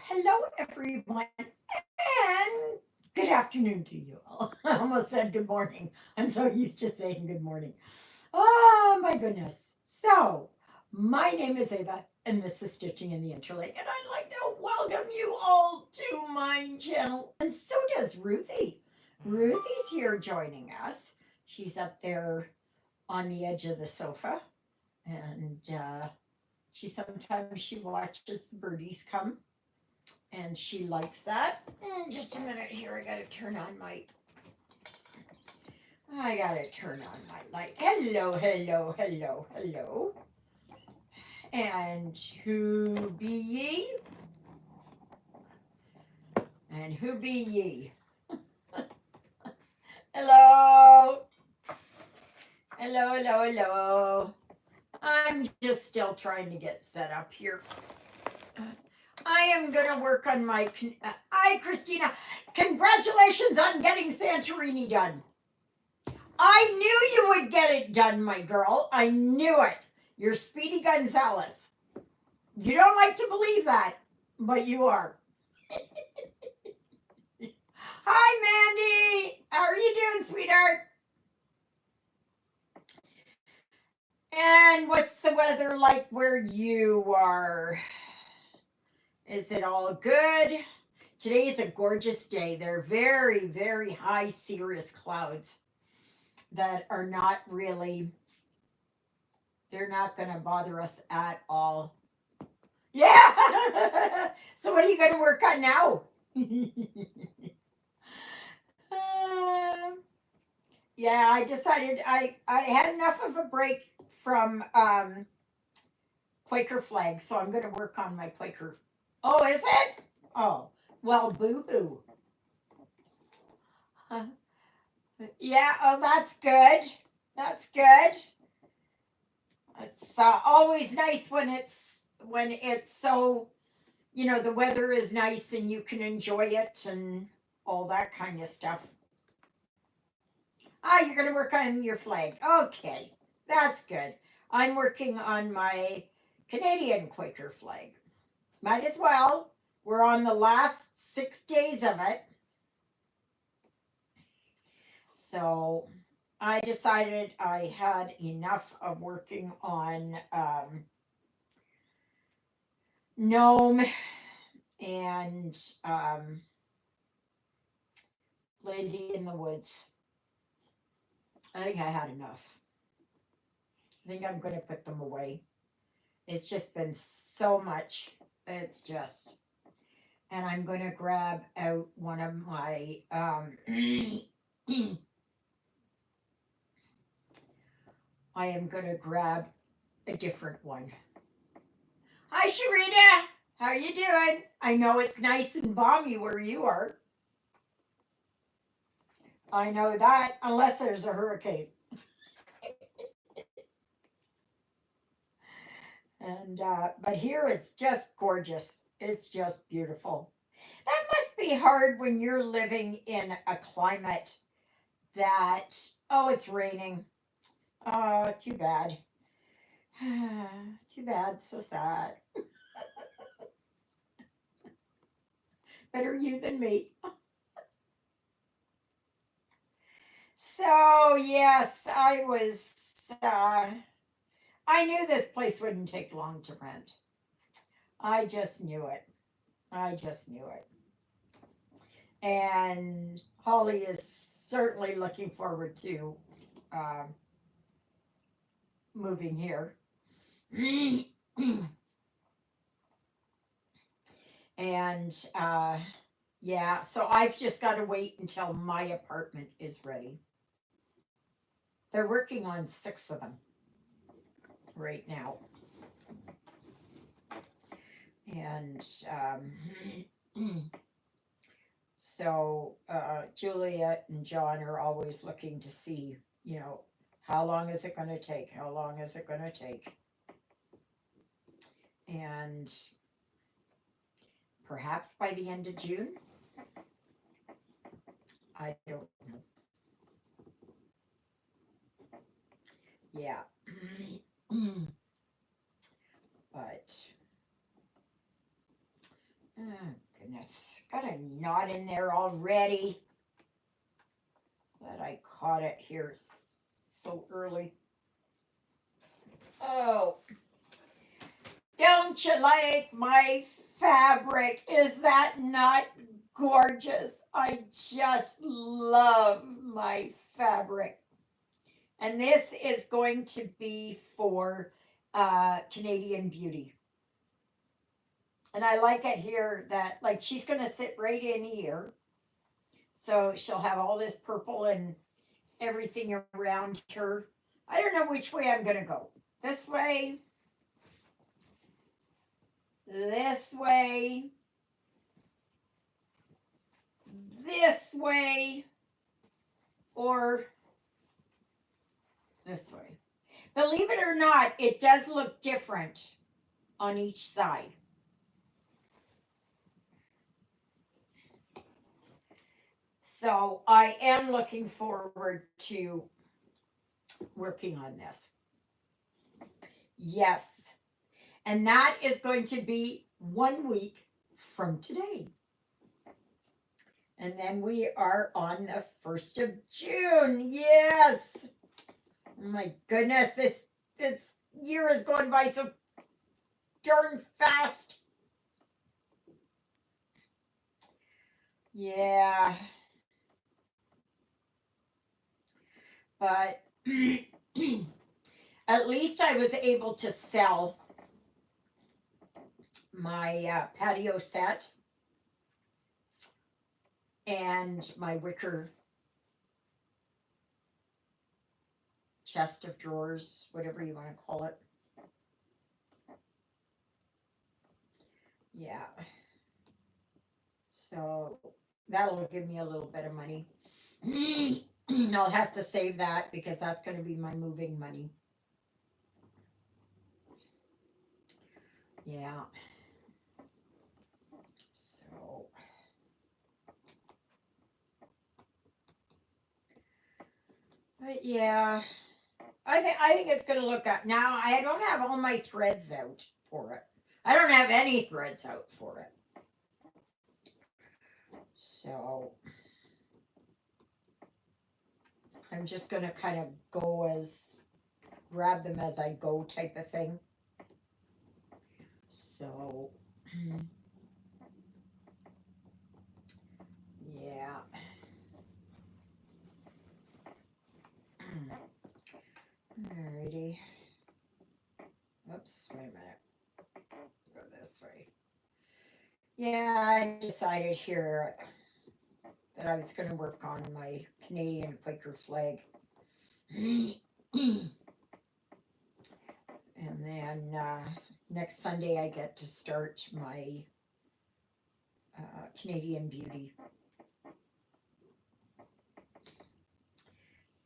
hello, everyone, and good afternoon to you all. I almost said good morning. I'm so used to saying good morning. Oh, my goodness. So, my name is Ava, and this is Stitching in the Interlake, and I'd like to welcome you all to my channel, and so does Ruthie. Ruthie's here joining us. She's up there on the edge of the sofa, and she watches the birdies come and she likes that. Just a minute here, I gotta turn on my light. Hello, hello, hello, hello. And who be ye? And who be ye? Hello. Hello, hello, hello. I'm just still trying to get set up here. I am gonna work on my. Hi, Christina. Congratulations on getting Santorini done. I knew you would get it done, my girl. I knew it. You're Speedy Gonzalez. You don't like to believe that, but you are. Hi, Mandy. How are you doing, sweetheart? And what's the weather like where you are? Is it all good? Today is a gorgeous day. They're very, very high cirrus clouds that are not really, they're not going to bother us at all. Yeah. So what are you going to work on now? Um, yeah, I decided I had enough of a break from Quaker flag, so I'm going to work on my Quaker. Oh, is it? Oh, well, boo hoo. Yeah. Oh, that's good. That's good. It's always nice when it's so, the weather is nice and you can enjoy it and all that kind of stuff. Ah, you're going to work on your flag. Okay, that's good. I'm working on my Canadian Quaker flag. Might as well. We're on the last 6 days of it. So I decided I had enough of working on Gnome and Lady in the Woods. I think I had enough. I think I'm going to put them away. It's just been so much. It's just. And I'm going to grab out one of my. I am going to grab a different one. Hi, Sharita. How you doing? I know it's nice and balmy where you are. I know that, unless there's a hurricane. And but here it's just gorgeous. It's just beautiful. That must be hard when you're living in a climate that, oh, it's raining. Oh, too bad. Too bad. So sad. Better you than me. So yes, I knew this place wouldn't take long to rent. I just knew it. I just knew it. And Holly is certainly looking forward to um, moving here. And yeah, so I've just got to wait until my apartment is ready. They're working on 6 of them right now. And so Juliet and John are always looking to see, how long is it going to take? How long is it going to take? And perhaps by the end of June. I don't know. Yeah. But Oh, goodness. Got a knot in there already. Glad I caught it here so early. Oh, don't you like my fabric? Is that not gorgeous? I just love my fabric. And this is going to be for Canadian Beauty. And I like it here that, like, she's going to sit right in here. So she'll have all this purple and everything around her. I don't know which way I'm going to go. This way, this way, this way, or this way. Believe it or not, it does look different on each side. So I am looking forward to working on this. Yes. And that is going to be 1 week from today. And then we are on the 1st of June. Yes. Oh my goodness, this year is going by so darn fast. Yeah. But at least I was able to sell my patio set and my wicker chest of drawers, whatever you want to call it. Yeah. So that'll give me a little bit of money. I'll have to save that because that's going to be my moving money. Yeah. So. But yeah, I think it's going to look up. Now, I don't have all my threads out for it. I don't have any threads out for it. So I'm just going to kind of grab them as I go type of thing. So, yeah. Alrighty. Oops, wait a minute. Go this way. Yeah, I decided here that I was going to work on my Canadian Quaker flag. And then next Sunday I get to start my Canadian Beauty.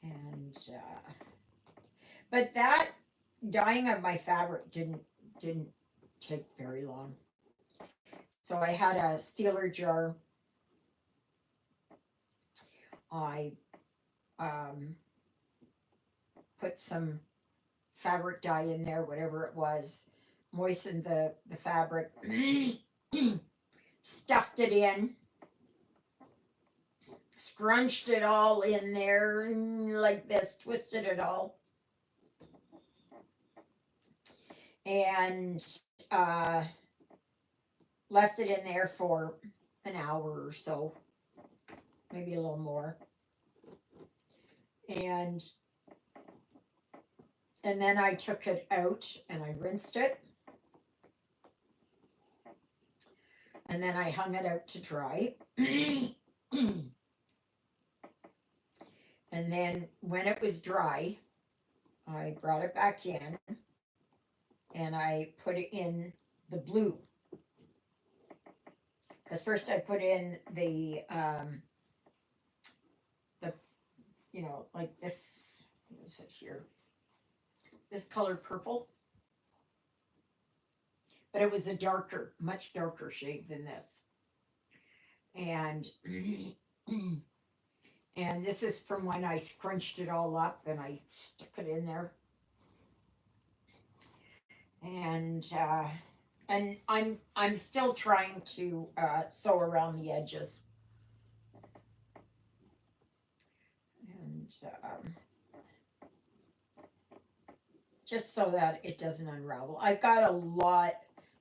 And but that dyeing of my fabric didn't take very long. So I had a sealer jar. I put some fabric dye in there, whatever it was, moistened the fabric, stuffed it in, scrunched it all in there like this, twisted it all, and left it in there for an hour or so, maybe a little more. And then I took it out and I rinsed it. And then I hung it out to dry. And then when it was dry, I brought it back in and I put it in the blue. Because first I put in the like this, what is it here? This color purple. But it was a much darker shade than this. And and this is from when I scrunched it all up and I stuck it in there. And And I'm still trying to sew around the edges, and just so that it doesn't unravel. I've got a lot.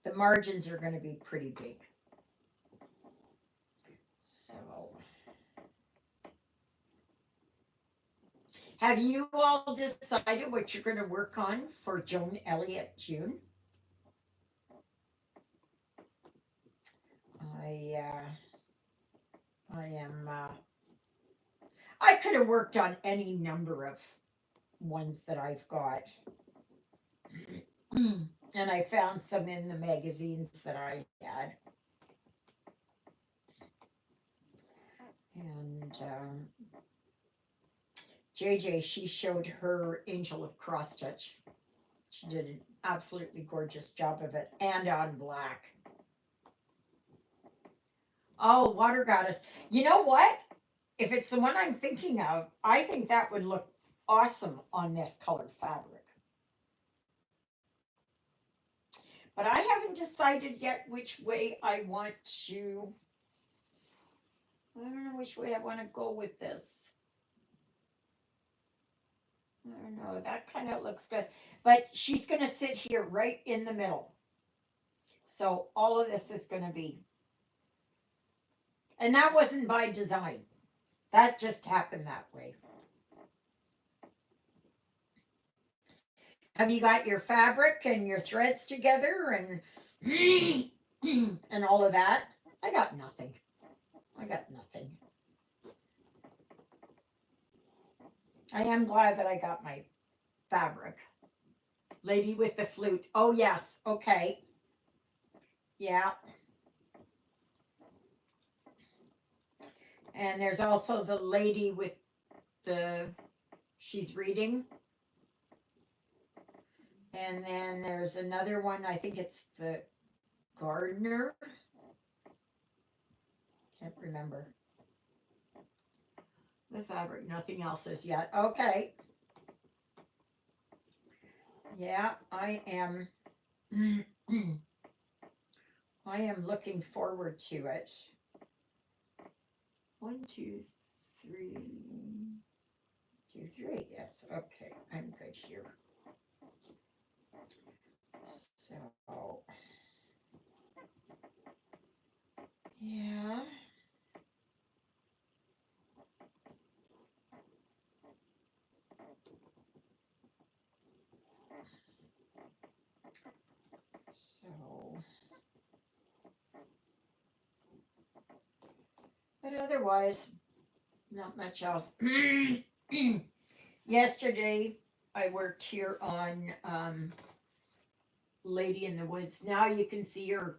The margins are going to be pretty big. So, have you all decided what you're going to work on for Joan Elliott June? I I am. I could have worked on any number of ones that I've got, and I found some in the magazines that I had, and JJ, she showed her Angel of Cross Stitch. She did an absolutely gorgeous job of it, and on black. Oh, Water Goddess. You know what? If it's the one I'm thinking of, I think that would look awesome on this colored fabric. But I haven't decided yet which way I want to. I don't know which way I want to go with this. I don't know. That kind of looks good. But she's going to sit here right in the middle. So all of this is going to be. And that wasn't by design. That just happened that way. Have you got your fabric and your threads together and and all of that? I got nothing. I got nothing. I am glad that I got my fabric. Lady with the flute. Oh yes. Okay. Yeah. And there's also the lady with the she's reading. And then there's another one, I think it's the gardener. Can't remember. The fabric, nothing else is yet. Okay. Yeah, I am. I am looking forward to it. 1, 2, 3, 2, 3. Yes. Okay, I'm good here. So, yeah. So, but otherwise, not much else. Yesterday, I worked here on Lady in the Woods. Now you can see her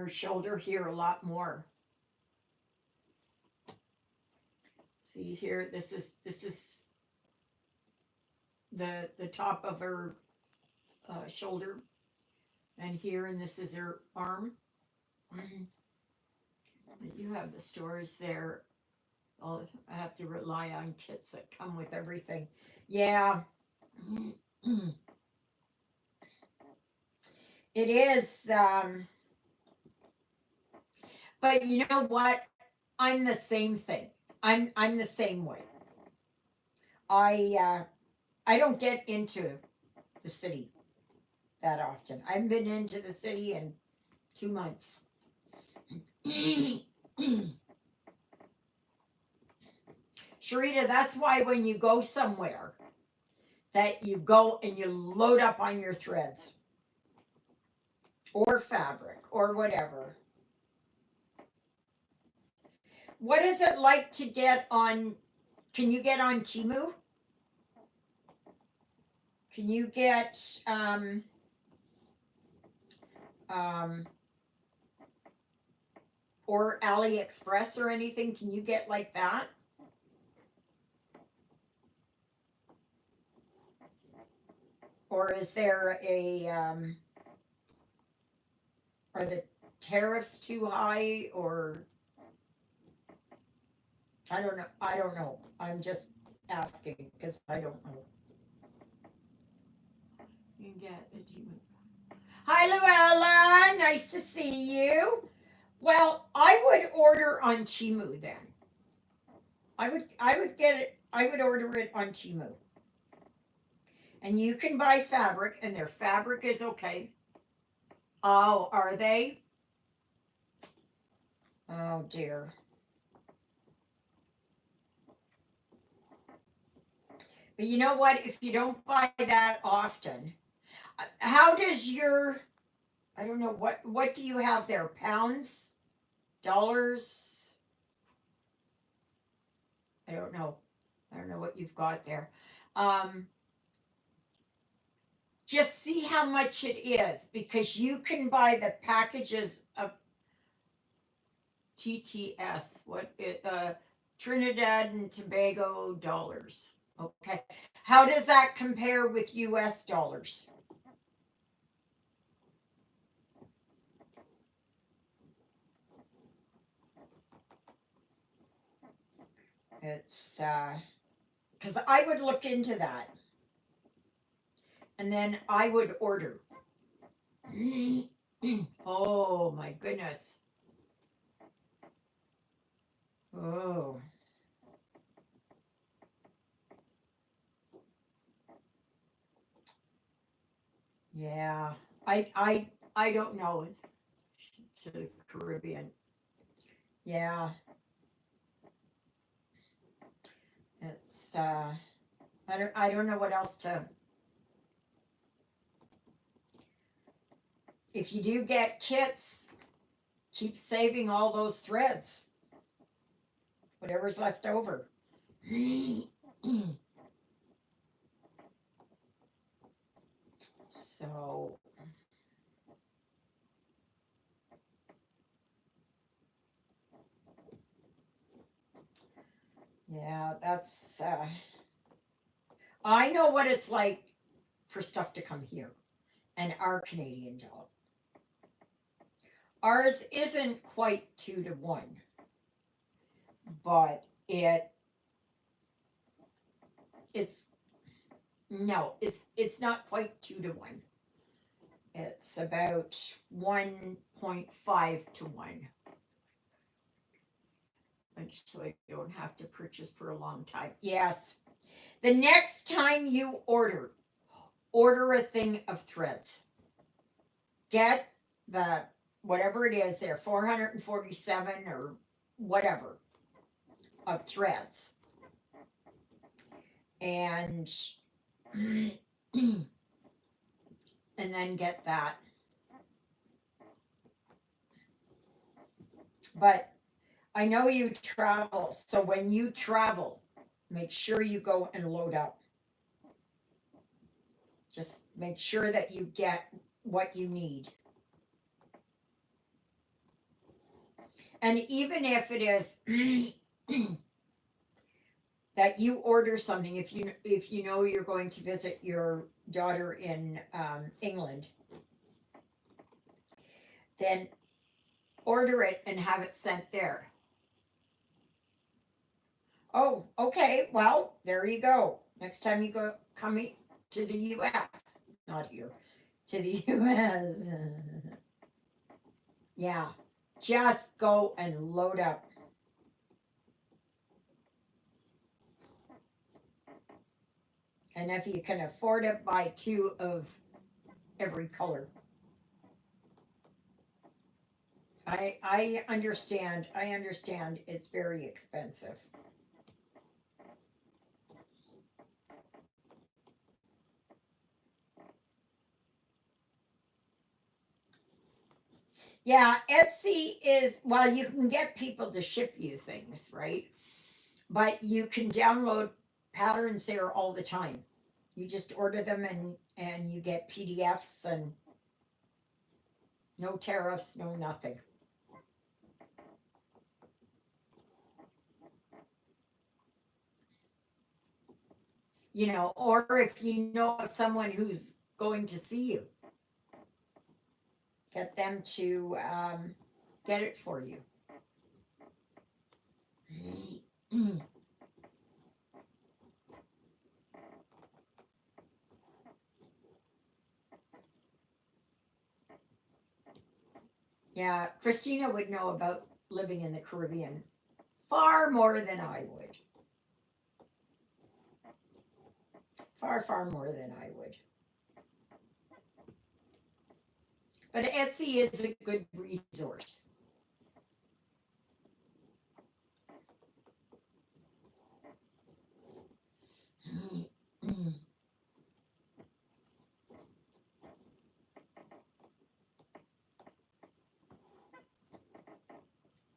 shoulder here a lot more. See here, this is the top of her shoulder, and here, and this is her arm. You have the stores there. I have to rely on kits that come with everything. Yeah. It is. But you know what? I'm the same thing. I'm the same way. I don't get into the city that often. I haven't been into the city in 2 months. Sharita, that's why when you go somewhere, that you go and you load up on your threads or fabric or whatever. What is it like to get on? Can you get on Temu? Can you get or AliExpress or anything? Can you get like that? Or is there are the tariffs too high, or I don't know. I don't know. I'm just asking because I don't know. You can get a Temu. Hi, Luella. Nice to see you. Well, I would order on Timu then. I would get it. I would order it on Timu, and you can buy fabric, and their fabric is okay. Oh, are they? Oh dear. But you know what? If you don't buy that often, how does your I don't know what do you have there? Pounds, dollars? I don't know. I don't know what you've got there. Um, just see how much it is because you can buy the packages of TTS. Trinidad and Tobago dollars. Okay. How does that compare with US dollars? It's because I would look into that and then I would order. Oh my goodness. Oh yeah. I don't know. To the Caribbean. Yeah. It's I don't know what else to if you do get kits, keep saving all those threads. Whatever's left over. So yeah, that's I know what it's like for stuff to come here and our Canadian dollar. Ours isn't quite 2 to 1, but it's no, it's not quite 2 to 1. It's about 1.5 to 1. So I don't have to purchase for a long time. Yes. The next time you order a thing of threads. Get the whatever it is there, 447 or whatever of threads. And and then get that. But I know you travel, so when you travel, make sure you go and load up. Just make sure that you get what you need. And even if it is that you order something, if you know you're going to visit your daughter in England, then order it and have it sent there. Oh, okay. Well, there you go. Next time you go coming to the U.S., not here, to the U.S. Yeah, just go and load up. And if you can afford it, buy two of every color. I understand. I understand. It's very expensive. Yeah, Etsy is well, you can get people to ship you things, right? But you can download patterns there all the time. You just order them and you get PDFs and no tariffs, no nothing. Or if you know of someone who's going to see you, get them to get it for you. Yeah, Christina would know about living in the Caribbean far more than I would. Far, far more than I would. But Etsy is a good resource.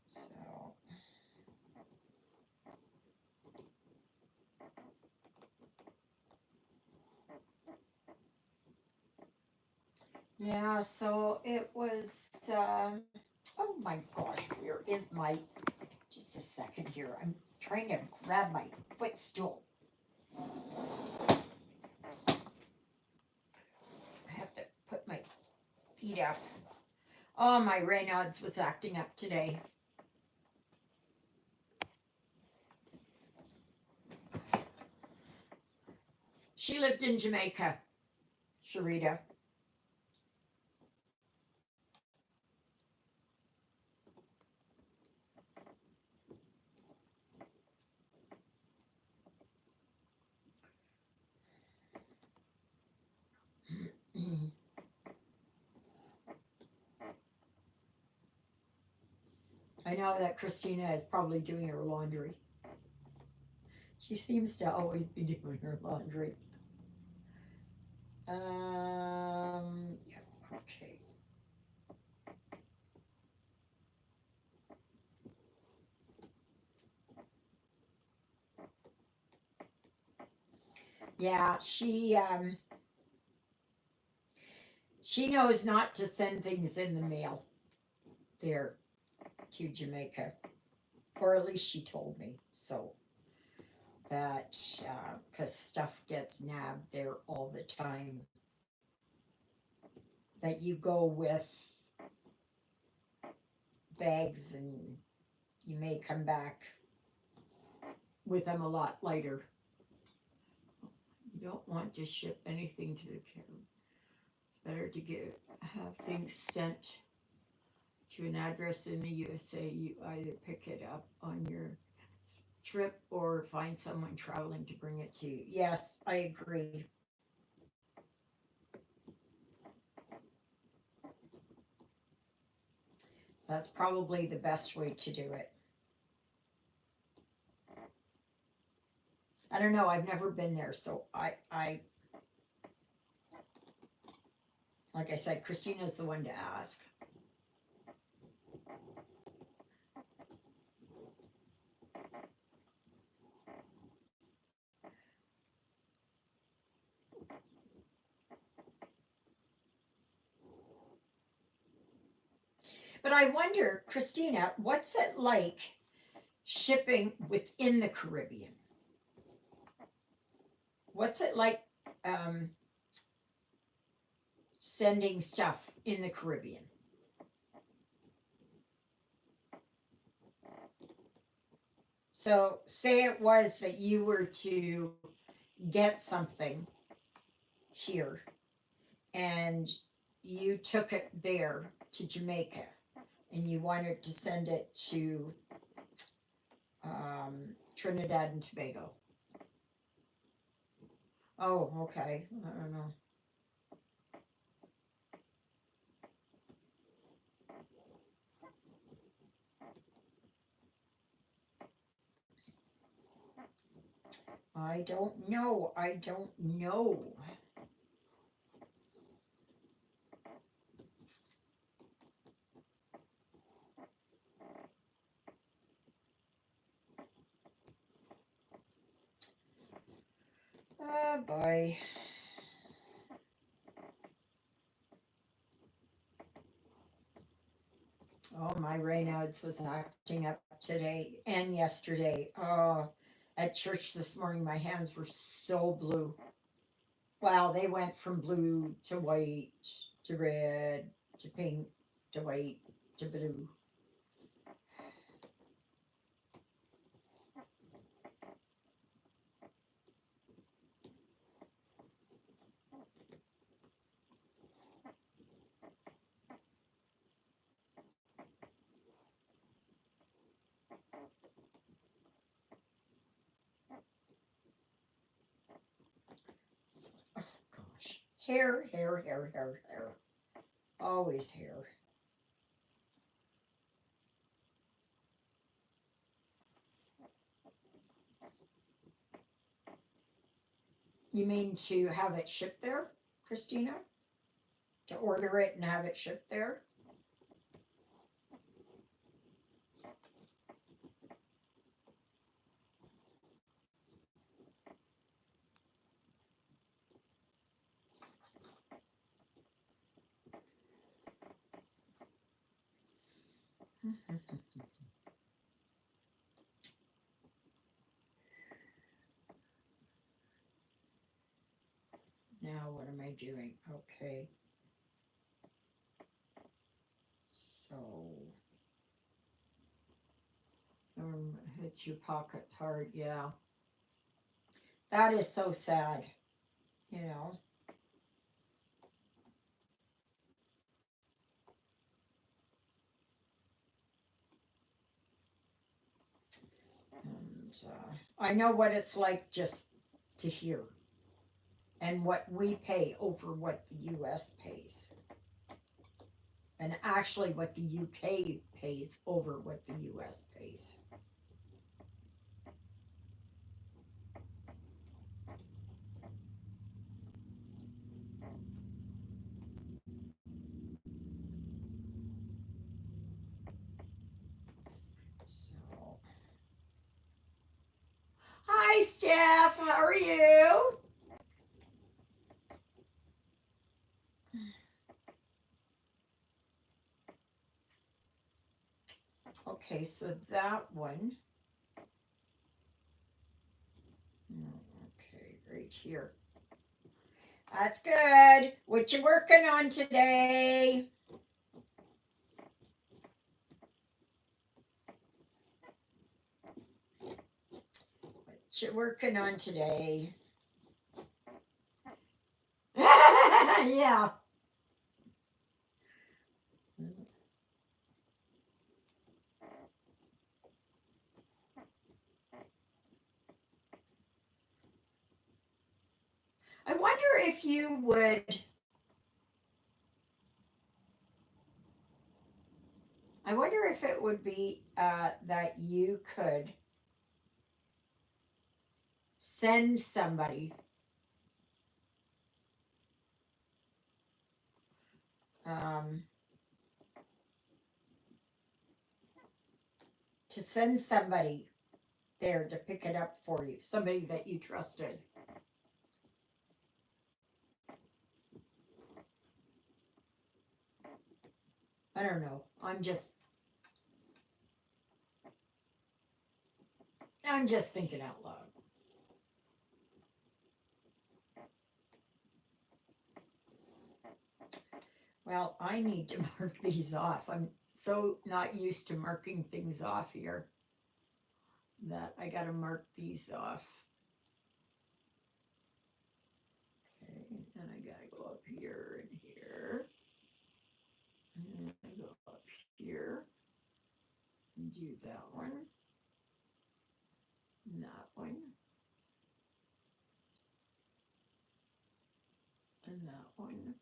So, yeah, so it was, oh my gosh, where is my, just a second here. I'm trying to grab my footstool. I have to put my feet up. Oh, my Raynaud's was acting up today. She lived in Jamaica, Sharita. I know that Christina is probably doing her laundry. She seems to always be doing her laundry. Yeah, okay. Yeah, she knows not to send things in the mail there to Jamaica, or at least she told me so. That because stuff gets nabbed there all the time. That you go with bags and you may come back with them a lot lighter. You don't want to ship anything to the Caribbean. It's better to have things sent to an address in the USA. You either pick it up on your trip or find someone traveling to bring it to you. Yes, I agree. That's probably the best way to do it. I don't know. I've never been there, so I like I said, Christina's the one to ask. But I wonder, Christina, what's it like shipping within the Caribbean? What's it like um, sending stuff in the Caribbean? So, say it was that you were to get something here and you took it there to Jamaica and you wanted to send it to Trinidad and Tobago. Oh, okay. I don't know. I don't know. I don't know. Oh boy. Oh, my Raynaud's was acting up today and yesterday. Oh, at church this morning, my hands were so blue. Well, they went from blue to white to red to pink to white to blue. Hair, hair, hair, hair, hair. Always hair. You mean to have it shipped there, Christina? To order it and have it shipped there? Now, what am I doing? Okay, so hits your pocket hard. Yeah, that is so sad, you know. And I know what it's like just to hear and what we pay over what the US pays, and actually what the UK pays over what the US pays. So, hi, Steph. How are you? Okay, so that one. Okay, right here. That's good. What you working on today? What you working on today? Yeah. I wonder if you would. I wonder if it would be that you could send somebody um, to send somebody there to pick it up for you, somebody that you trusted. I don't know. I'm just thinking out loud. Well, I need to mark these off. I'm so not used to marking things off here that I got to mark these off. Okay, and I got to go up here and here. And I go up here and do that one, and that one, and that one.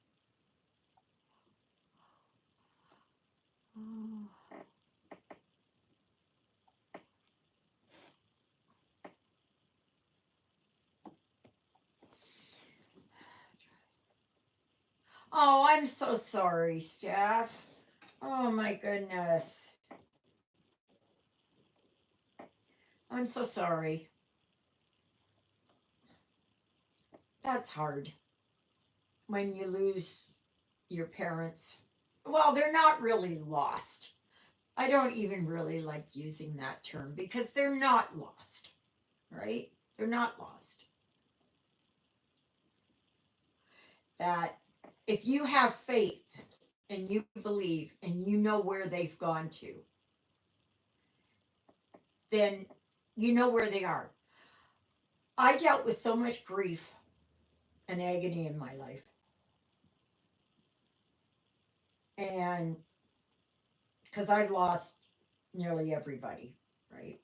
Oh, oh, I'm so sorry, Steph. Oh my goodness. I'm so sorry. That's hard when you lose your parents. Well, they're not really lost. I don't even really like using that term because they're not lost, right? They're not lost. That if you have faith and you believe and you know where they've gone to, then you know where they are. I dealt with so much grief and agony in my life. And because I've lost nearly everybody, right?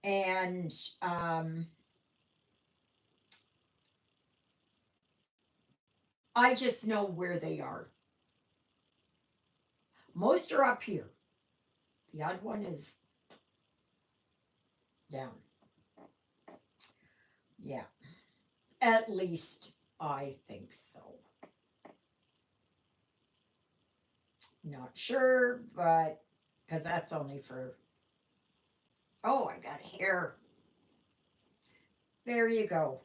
And I just know where they are. Most are up here. The odd one is down. Yeah, at least I think so. Not sure, but because that's only for. Oh, I got hair. There you go.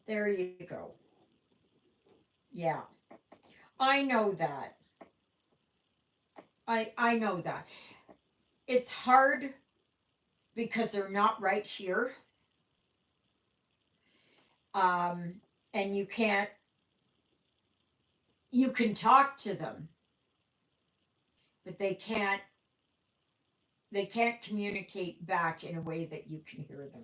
There you go. Yeah, I know that. I know that. It's hard because they're not right here. Um, and you can talk to them, but they can't communicate back in a way that you can hear them.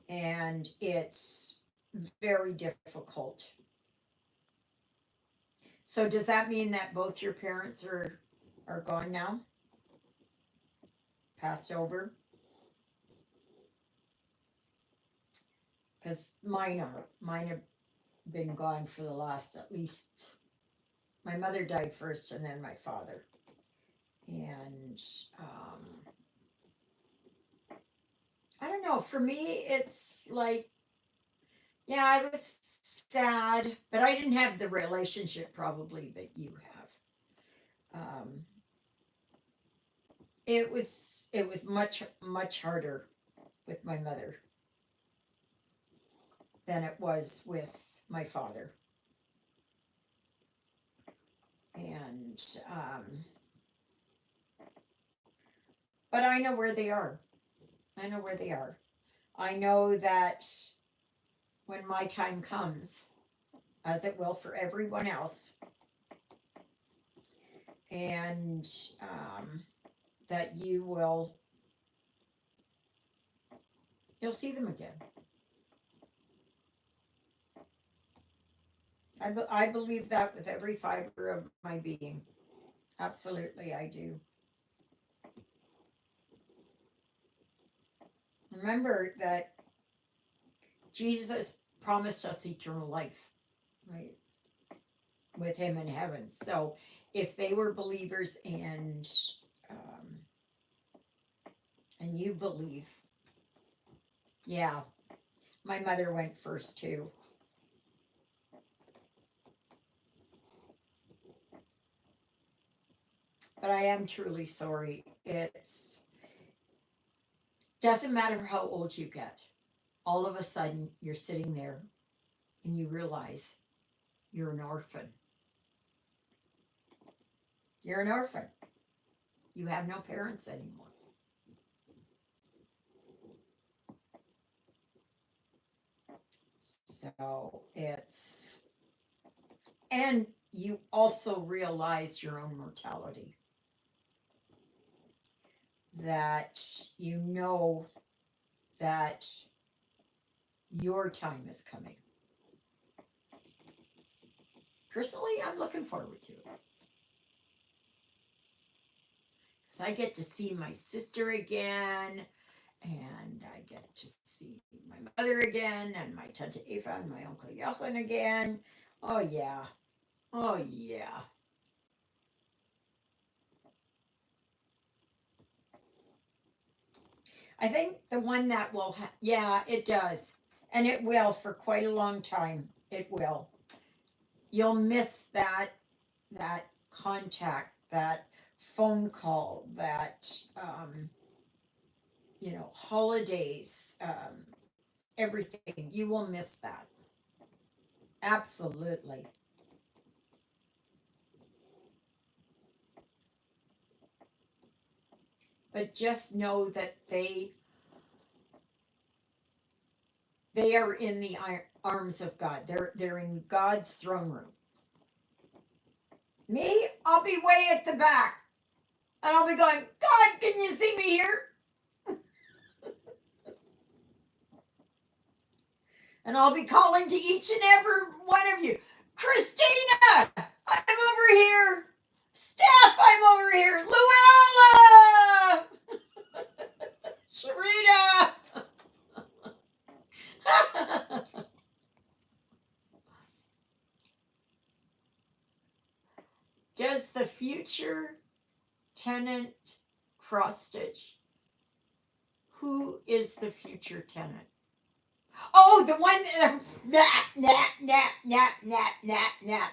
And it's very difficult. So does that mean that both your parents are gone now? Passed over? Because mine are. Mine have been gone for the last at least. My mother died first, and then my father. And I don't know. For me, it's like, yeah, I was sad, but I didn't have the relationship probably that you have. Um, it was much harder with my mother than it was with my father. And but I know where they are. I know where they are. I know that when my time comes, as it will for everyone else, and that you'll see them again. I believe that with every fiber of my being. Absolutely, I do. Remember that Jesus promised us eternal life, right? With him in heaven. So if they were believers um, and you believe, yeah, my mother went first too. But I am truly sorry. It's doesn't matter how old you get. All of a sudden, you're sitting there and you realize you're an orphan. You're an orphan. You have no parents anymore. So and you also realize your own mortality, that you know that your time is coming. Personally, I'm looking forward to it because I get to see my sister again, and I get to see my mother again, and my Tante Eva and my Uncle Jochen again. Oh, yeah. Oh, yeah. I think the one that yeah, it does. And it will for quite a long time. It will. You'll miss that contact, that phone call, that holidays, everything. You will miss that. Absolutely. But just know that they are in the arms of God. They're in God's throne room. Me, I'll be way at the back, and I'll be going, God, can you see me here? And I'll be calling to each and every one of you, Christina, I'm over here. Steph, I'm over here. Luella, Sharita, Does the future tenant cross stitch? Who is the future tenant? Oh, the one that nap, nap, nap, nap, nap, nap, nap.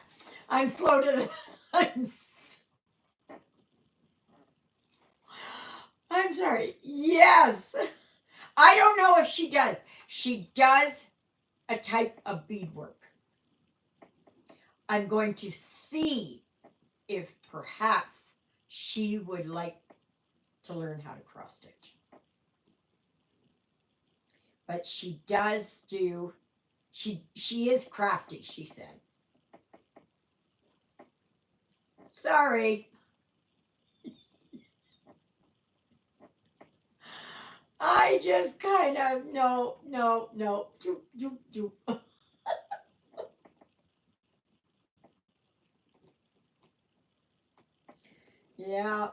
I'm slow to the. I'm, I'm sorry. Yes. I don't know if she does. She does a type of beadwork. I'm going to see if perhaps she would like to learn how to cross stitch. But she does do she is crafty, she said. Sorry. I just kind of no, no, no. Do, do, do. Yeah.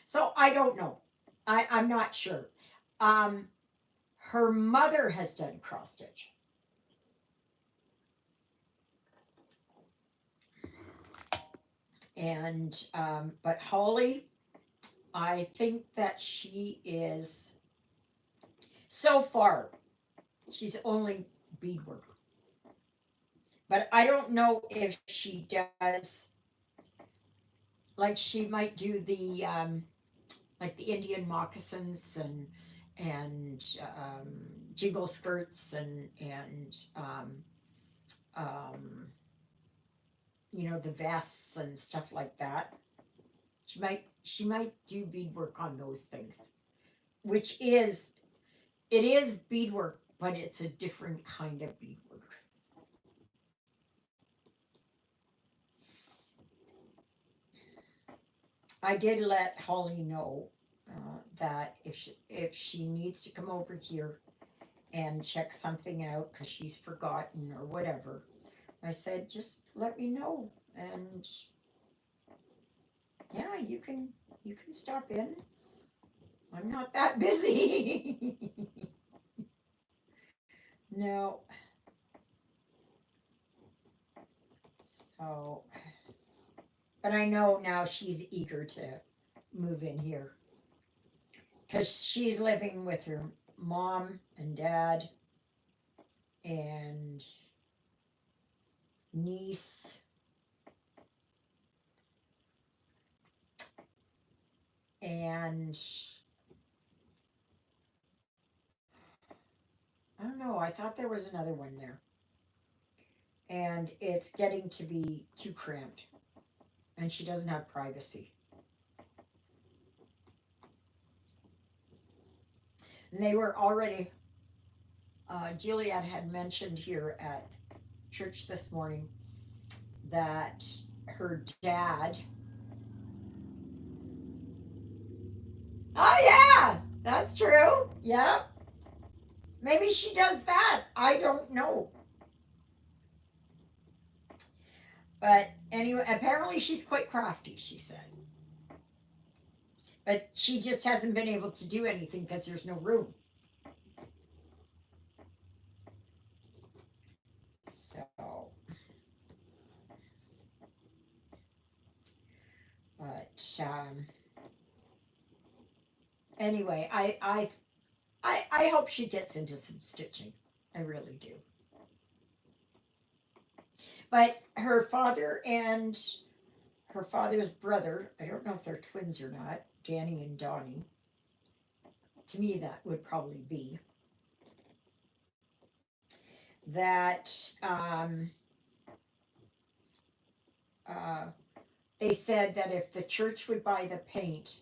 So I don't know. I'm not sure. Um, her mother has done cross stitch. And but Holly, I think that she is so far, she's only beadwork. But I don't know if she does like she might do the like the Indian moccasins and jiggle skirts and the vests and stuff like that. She might do beadwork on those things, which is it is beadwork, but it's a different kind of beadwork. I did let Holly know that if she needs to come over here and check something out because she's forgotten or whatever, I said just let me know, and yeah, you can stop in. I'm not that busy. No, so but I know now she's eager to move in here because she's living with her mom and dad and niece, and I don't know, I thought there was another one there. And it's getting to be too cramped. And she doesn't have privacy. And they were already, Juliet had mentioned here at church this morning that her dad, oh yeah, that's true. Yeah, maybe she does that. I don't know. But anyway, apparently she's quite crafty, she said. But she just hasn't been able to do anything because there's no room. So, but anyway, I hope she gets into some stitching. I really do. But her father and her father's brother, I don't know if they're twins or not, Danny and Donnie. To me, that would probably be that. Uh, they said that if the church would buy the paint,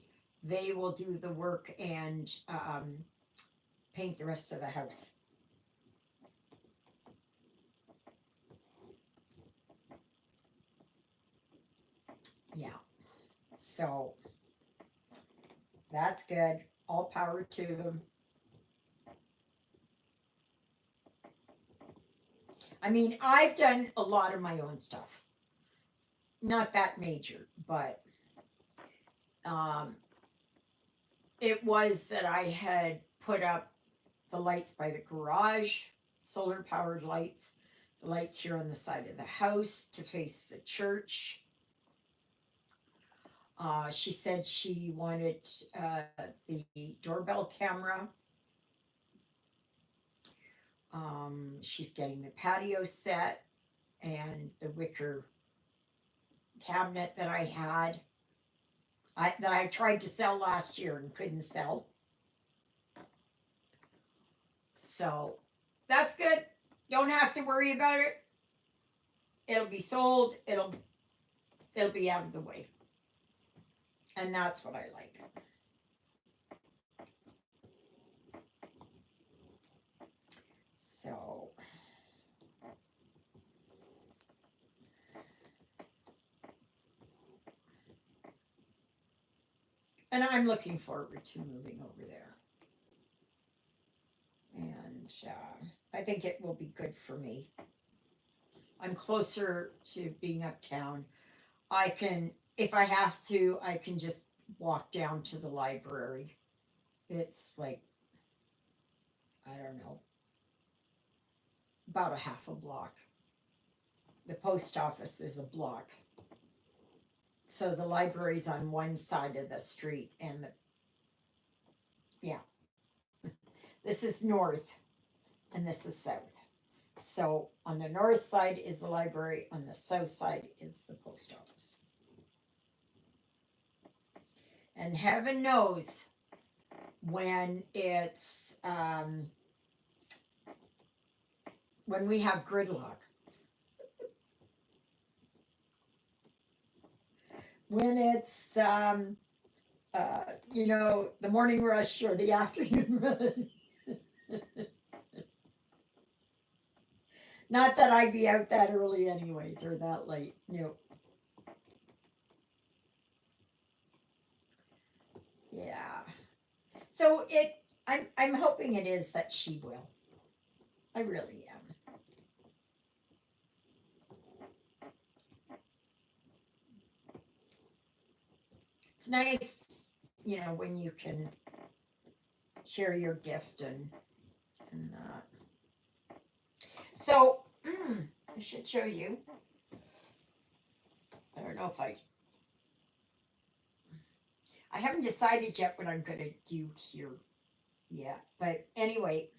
they will do the work and paint the rest of the house. Yeah. So that's good. All power to them. I mean, I've done a lot of my own stuff. Not that major, but um, it was that I had put up the lights by the garage, solar powered lights, the lights here on the side of the house to face the church. She said she wanted the doorbell camera. She's getting the patio set and the wicker cabinet that I had. That I tried to sell last year and couldn't sell. So that's good. Don't have to worry about it. It'll be sold. It'll be out of the way. And that's what I like. So and I'm looking forward to moving over there. And I think it will be good for me. I'm closer to being uptown. I can, if I have to, I can just walk down to the library. It's like, I don't know, about a half a block. The post office is a block. So the library's on one side of the street, and yeah, this is north and this is south. So on the north side is the library, on the south side is the post office. And heaven knows when when we have gridlock, when it's the morning rush or the afternoon run. Not that I'd be out that early anyways or that late. No. Yeah. So I'm hoping it is that she will. I really am. It's nice, when you can share your gift and that. So I should show you. I don't know if I haven't decided yet what I'm gonna do here yet. But anyway,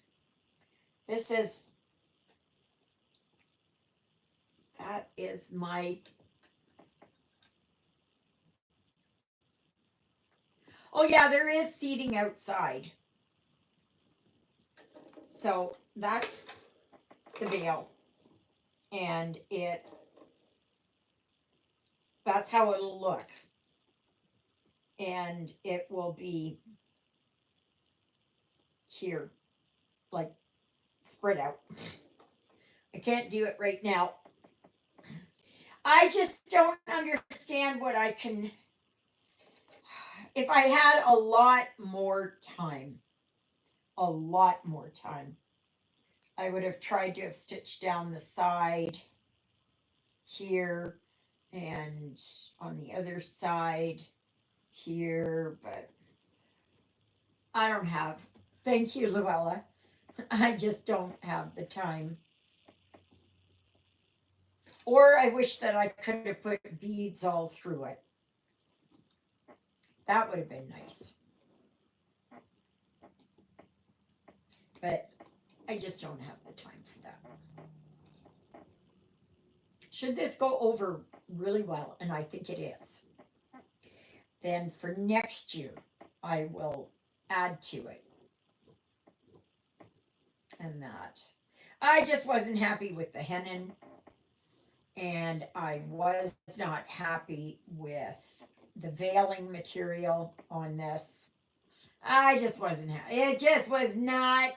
this is that is my oh yeah, there is seating outside. So that's the veil. And that's how it'll look. And it will be here, like spread out. I can't do it right now. I just don't understand what I can. If I had a lot more time, I would have tried to have stitched down the side here and on the other side here, but I don't have. Thank you, Luella. I just don't have the time. Or I wish that I could have put beads all through it. That would have been nice. But I just don't have the time for that. Should this go over really well, and I think it is, then for next year, I will add to it. And that. I just wasn't happy with the hennin, and I was not happy with the veiling material on this. I just wasn't happy. It just was not,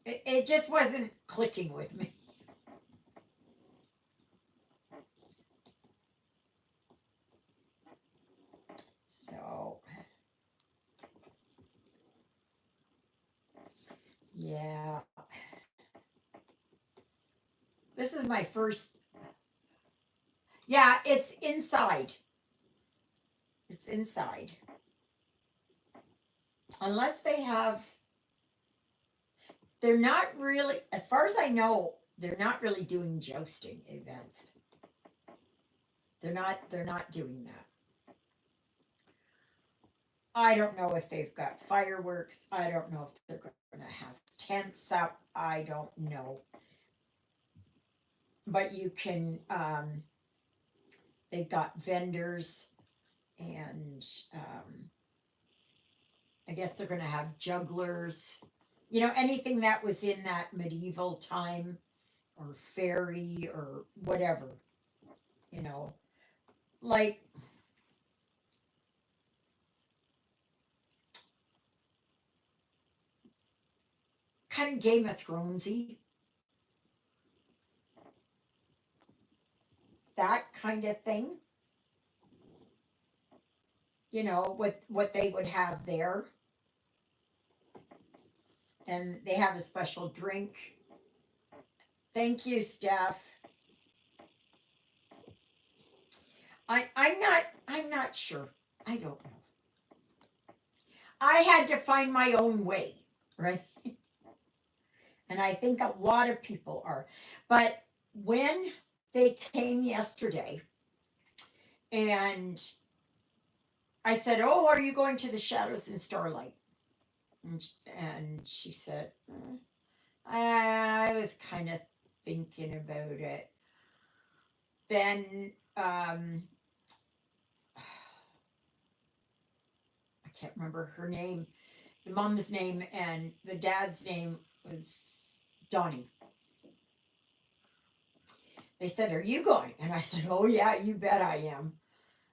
it just wasn't clicking with me. So, yeah. This is my first. Yeah, it's inside. It's inside. Unless they have. They're not really, as far as I know, they're not really doing jousting events. They're not doing that. I don't know if they've got fireworks. I don't know if they're going to have tents up. I don't know. But you can, they've got vendors, and I guess they're going to have jugglers. Anything that was in that medieval time or fairy or whatever, you know, like kind of Game of Thronesy, that kind of thing. What they would have there, and they have a special drink. Thank you, Steph. I'm not sure. I don't know. I had to find my own way, right? And I think a lot of people are. But when they came yesterday, and I said, "Oh, are you going to the Shadows in Starlight?" And she said, I was kind of thinking about it. Then I can't remember her name, the mom's name, and the dad's name was Donnie. They said, "Are you going?" And I said, "Oh, yeah, you bet I am."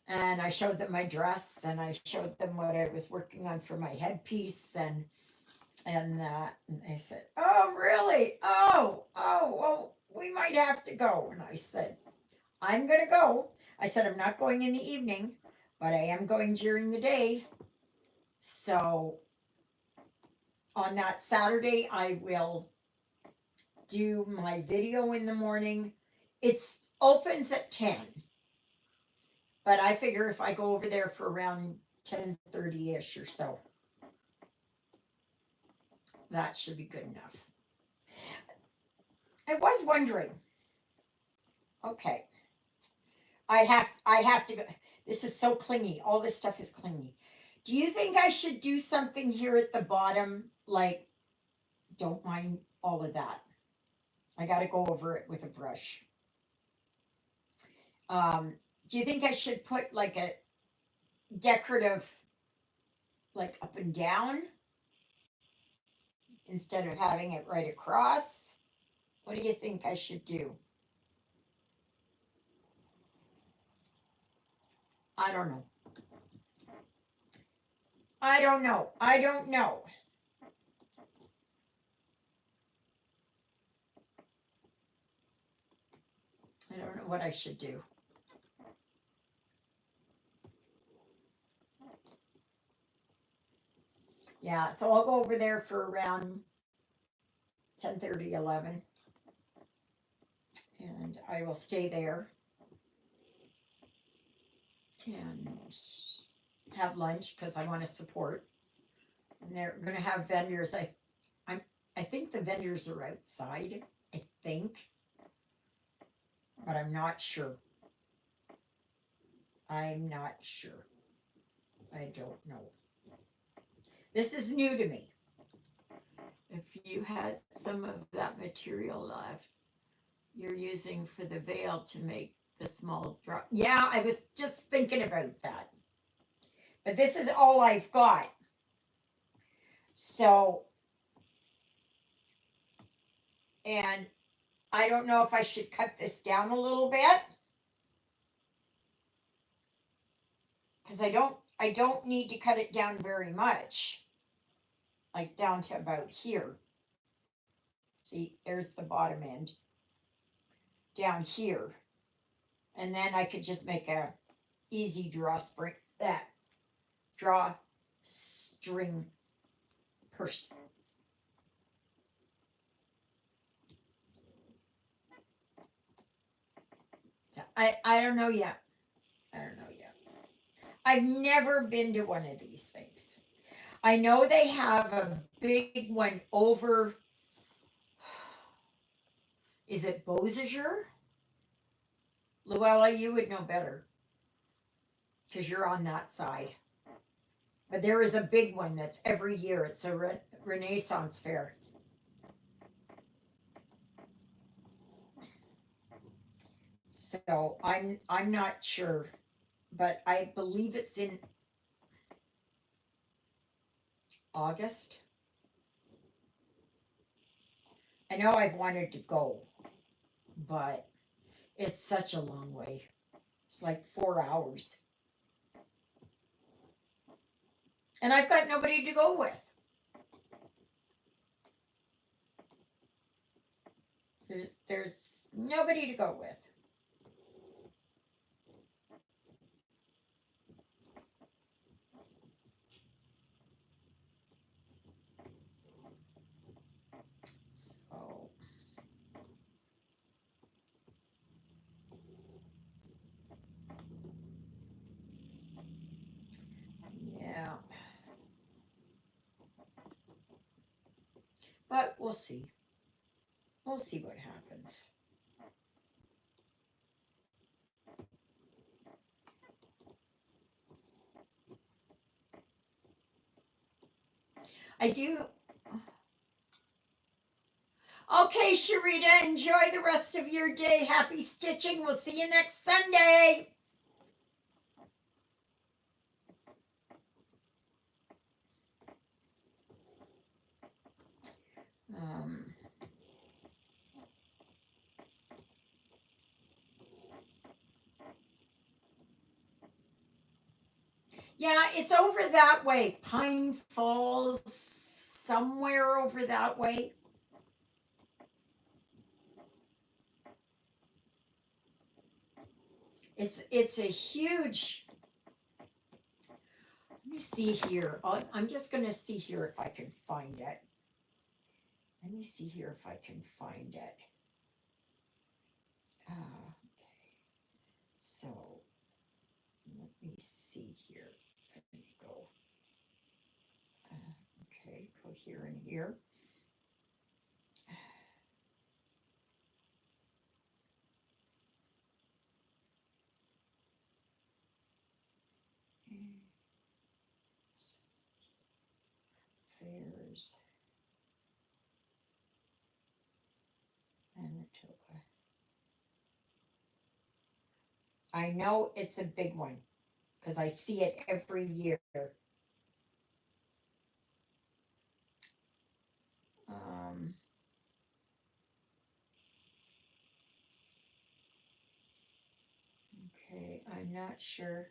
And I showed them my dress, and I showed them what I was working on for my headpiece, and that. And they said, "Oh, really? Oh, well, we might have to go." And I said, "I'm going to go." I said, "I'm not going in the evening, but I am going during the day. So on that Saturday, I will do my video in the morning. It's opens at 10, but I figure if I go over there for around 10:30ish or so, that should be good enough. I was wondering, okay, I have to go. This is so clingy. All this stuff is clingy. Do you think I should do something here at the bottom? Like, don't mind all of that. I got to go over it with a brush. Um, do you think I should put like a decorative, like up and down, instead of having it right across? What do you think I should do? I don't know. I don't know. I don't know. I don't know what I should do. Yeah, so I'll go over there for around 10:30, 11, and I will stay there and have lunch because I want to support. And they're going to have vendors. I'm, I think the vendors are outside. I think, but I'm not sure. I'm not sure. I don't know. This is new to me. If you had some of that material left, you're using for the veil to make the small drop. Yeah, I was just thinking about that. But this is all I've got. So, and I don't know if I should cut this down a little bit because I don't need to cut it down very much. Like down to about here. See, there's the bottom end. Down here. And then I could just make a easy drawstring purse. I don't know yet. I don't know yet. I've never been to one of these things. I know they have a big one over, is it Beausejour? Luella, you would know better because you're on that side. But there is a big one that's every year. It's a Renaissance fair. So I'm not sure, but I believe it's in August. I know I've wanted to go, but it's such a long way. It's like 4 hours. And I've got nobody to go with. There's nobody to go with. So yeah. But we'll see. We'll see what happens. I do. Okay, Sharita, enjoy the rest of your day. Happy stitching. We'll see you next Sunday. Um, yeah, it's over that way. Pine Falls, somewhere over that way. It's a huge. Let me see here. I'm just going to see here if I can find it. Let me see here if I can find it. Okay. So let me see here. Let me go. Okay, go here and here. Fairs, Manitoba. I know it's a big one because I see it every year. Um, okay, I'm not sure.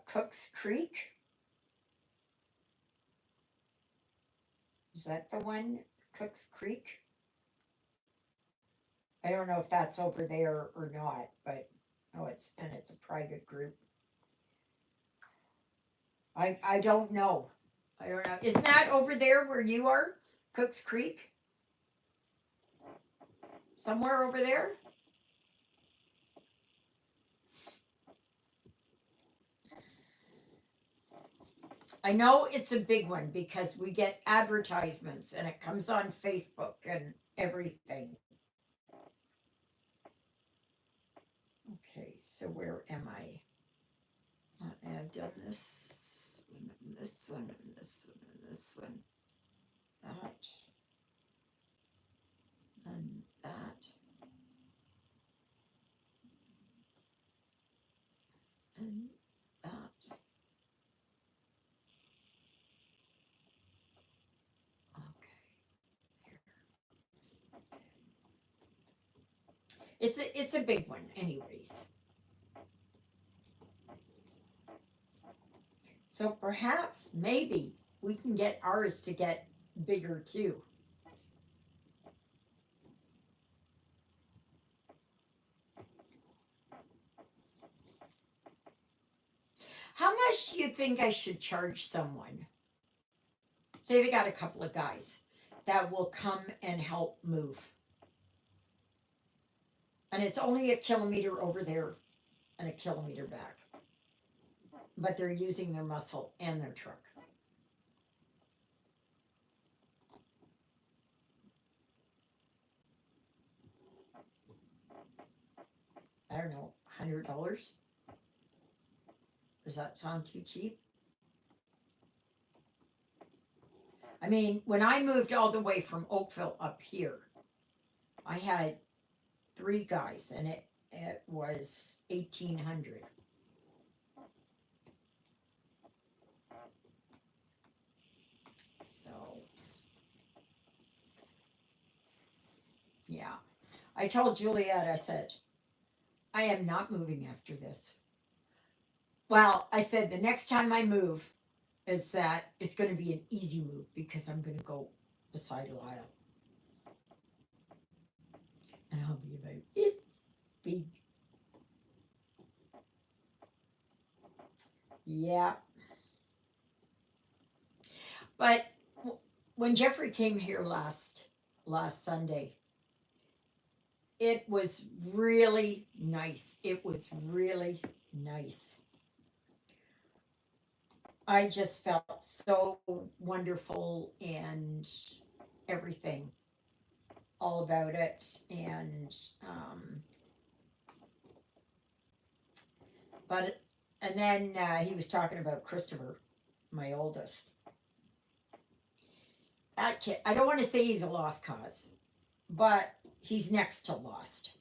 Cooks Creek, is that the one? Cooks Creek? I don't know if that's over there or not, but oh, it's a private group. I don't know. I don't know. Isn't that over there where you are? Cooks Creek? Somewhere over there? I know it's a big one because we get advertisements and it comes on Facebook and everything. Okay, so where am I? I've done this one, and this one, and this one, and this one, that, and that, and that. Okay, it's a big one, anyways. So perhaps, maybe, we can get ours to get bigger too. How much do you think I should charge someone? Say they got a couple of guys that will come and help move. And it's only a kilometer over there and a kilometer back. But they're using their muscle and their truck. I don't know, $100. Does that sound too cheap? I mean, when I moved all the way from Oakville up here, I had three guys, and it was 1,800. So yeah, I told Juliet, I said, I am not moving after this. Well, I said the next time I move is that it's going to be an easy move because I'm going to go beside Lyle, and I'll be about this big. Yeah, but when Jeffrey came here last Sunday, it was really nice. It was really nice. I just felt so wonderful and everything all about it. But and then he was talking about Christopher, my oldest. That kid, I don't want to say he's a lost cause, but he's next to lost.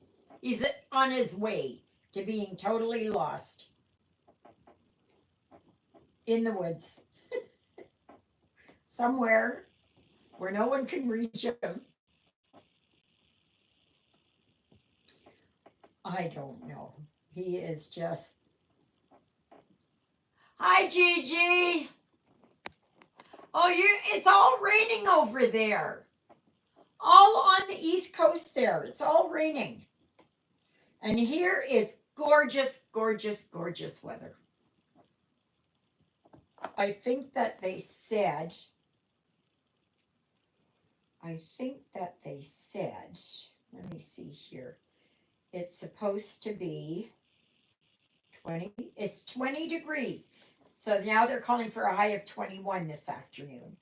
He's on his way to being totally lost in the woods somewhere where no one can reach him. I don't know. He is just. Hi, Gigi. Oh, it's all raining over there. All on the East Coast there. It's all raining. And here it's gorgeous, gorgeous, gorgeous weather. I think that they said, let me see here. It's supposed to be 20, it's 20 degrees. So now they're calling for a high of 21 this afternoon.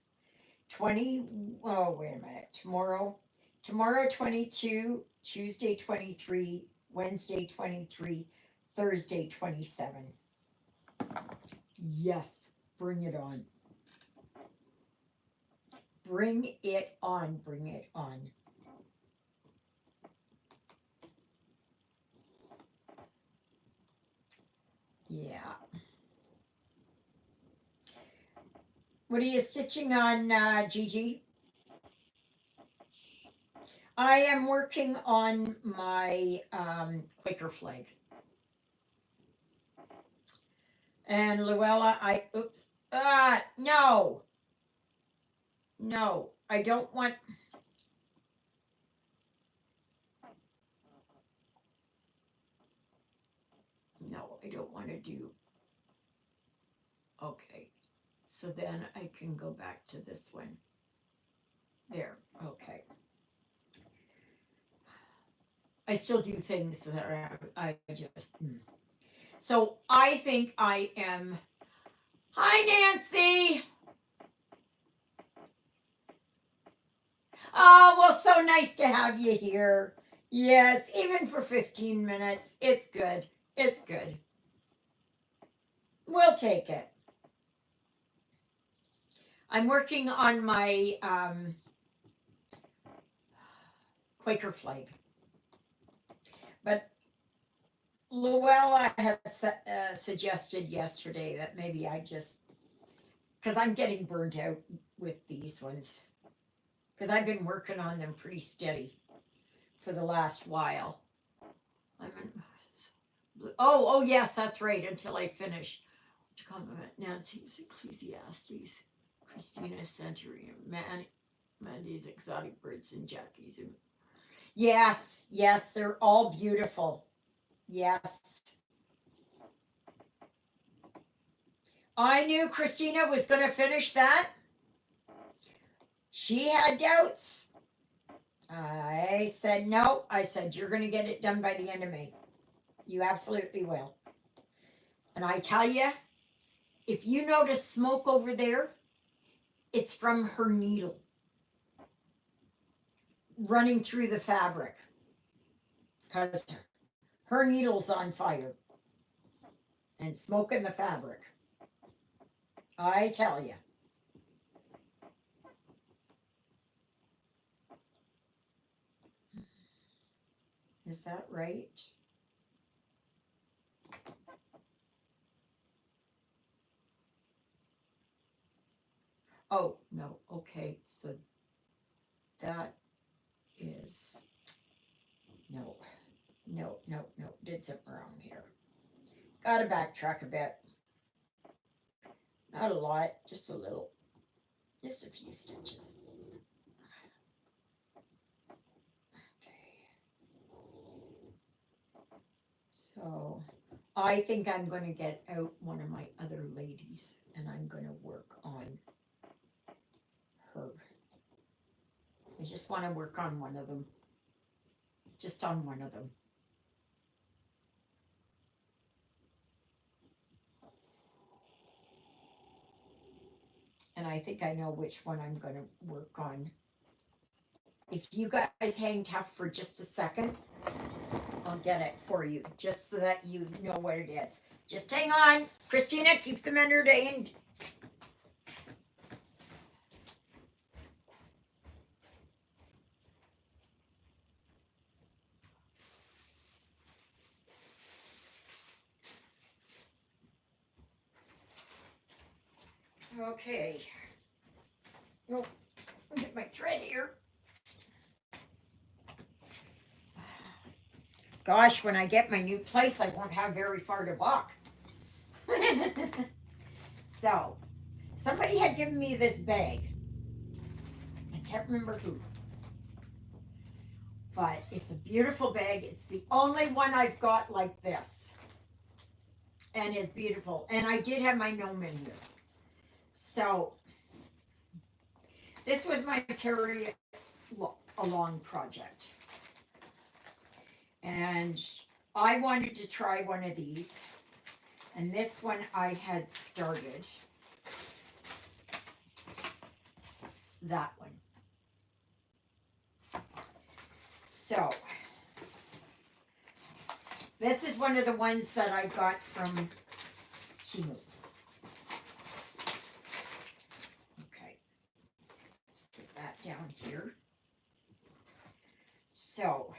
20, oh, wait a minute. Tomorrow 22, Tuesday 23, Wednesday 23, Thursday 27. Yes, bring it on. Bring it on, bring it on. Yeah. What are you stitching on, Gigi? I am working on my Quaker flag. And Luella, no. No, I don't want. No, I don't want to do. Okay, so then I can go back to this one. There, okay. I still do things that I just. So I think I am. Hi, Nancy. Oh, well, so nice to have you here. Yes, even for 15 minutes. It's good. It's good. We'll take it. I'm working on my Quaker flag. But Luella had suggested yesterday that maybe I just, because I'm getting burnt out with these ones, because I've been working on them pretty steady for the last while. I'm in, oh, yes, that's right, until I finish. To compliment Nancy's Ecclesiastes, Christina Century, Mandy's Exotic Birds, and Jackie's. Yes, yes, they're all beautiful. Yes. I knew Christina was going to finish that. She had doubts. I said, no. I said, you're going to get it done by the end of May. You absolutely will. And I tell you, if you notice smoke over there, it's from her needle running through the fabric. Because Her needle's on fire and smoking the fabric. I tell you. Is that right? Oh, no. Okay. So that is, no, no. Did something wrong here. Gotta backtrack a bit. Not a lot, just a little. Just a few stitches. Okay. So I think I'm going to get out one of my other ladies and I'm going to work on her. I just want to work on one of them. Just on one of them. And I think I know which one I'm going to work on. If you guys hang tough for just a second, I'll get it for you, just so that you know what it is. Just hang on. Christina, keep them entertained. Okay. Oh, get my thread here. Gosh, when I get my new place, I won't have very far to walk. So, somebody had given me this bag. I can't remember who. But it's a beautiful bag. It's the only one I've got like this. And it's beautiful. And I did have my gnome in here. So, this was my carry along project. And I wanted to try one of these. And this one I had started. That one. So, this is one of the ones that I got from Timu. Okay, let's put that down here. So,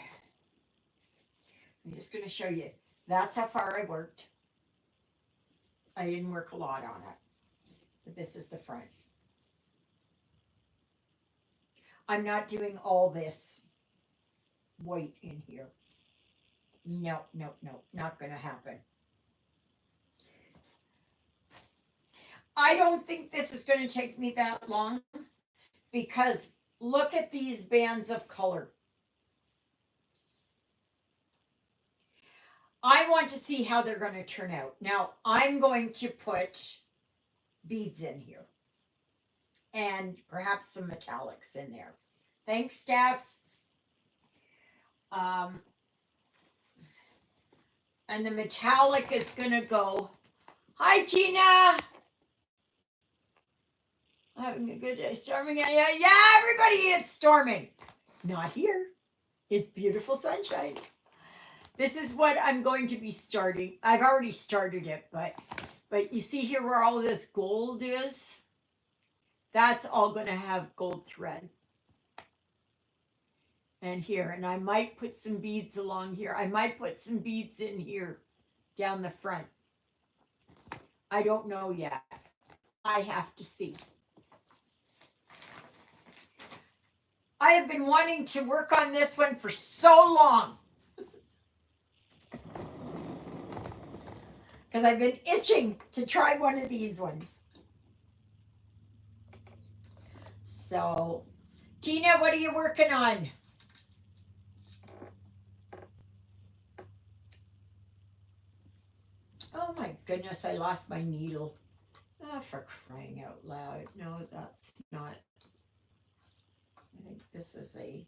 I'm just going to show you. That's how far I worked. I didn't work a lot on it, but this is the front. I'm not doing all this white in here. No, not going to happen. I don't think this is going to take me that long because look at these bands of color. I want to see how they're going to turn out. Now, I'm going to put beads in here and perhaps some metallics in there. Thanks, Steph. And the metallic is going to go. Hi, Tina. Having a good day. Storming. Yeah, everybody, it's storming. Not here. It's beautiful sunshine. This is what I'm going to be starting. I've already started it, but you see here where all this gold is? That's all going to have gold thread. And here, and I might put some beads along here. I might put some beads in here down the front. I don't know yet. I have to see. I have been wanting to work on this one for so long. Because I've been itching to try one of these ones. So, Tina, what are you working on? Oh my goodness, I lost my needle. Oh, for crying out loud. No, that's not. I think this is a.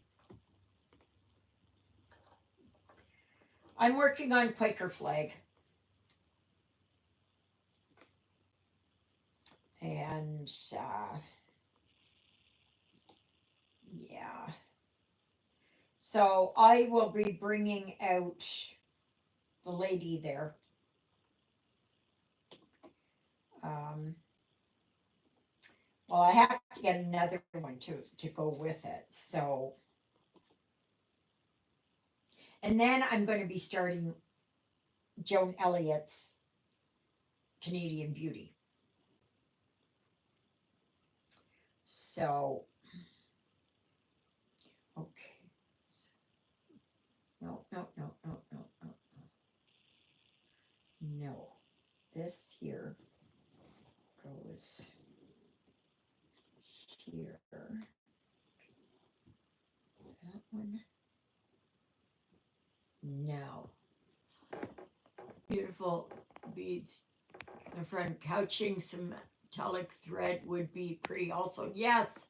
I'm working on Quaker flag. And yeah. So I will be bringing out the lady there. Um, well, I have to get another one to go with it. So, and then I'm going to be starting Joan Elliott's Canadian Beauty. So, okay. No, no, no, no, no, no, no. This here goes here. That one. Now, beautiful beads in the front. Couching some metallic thread would be pretty also. Yes.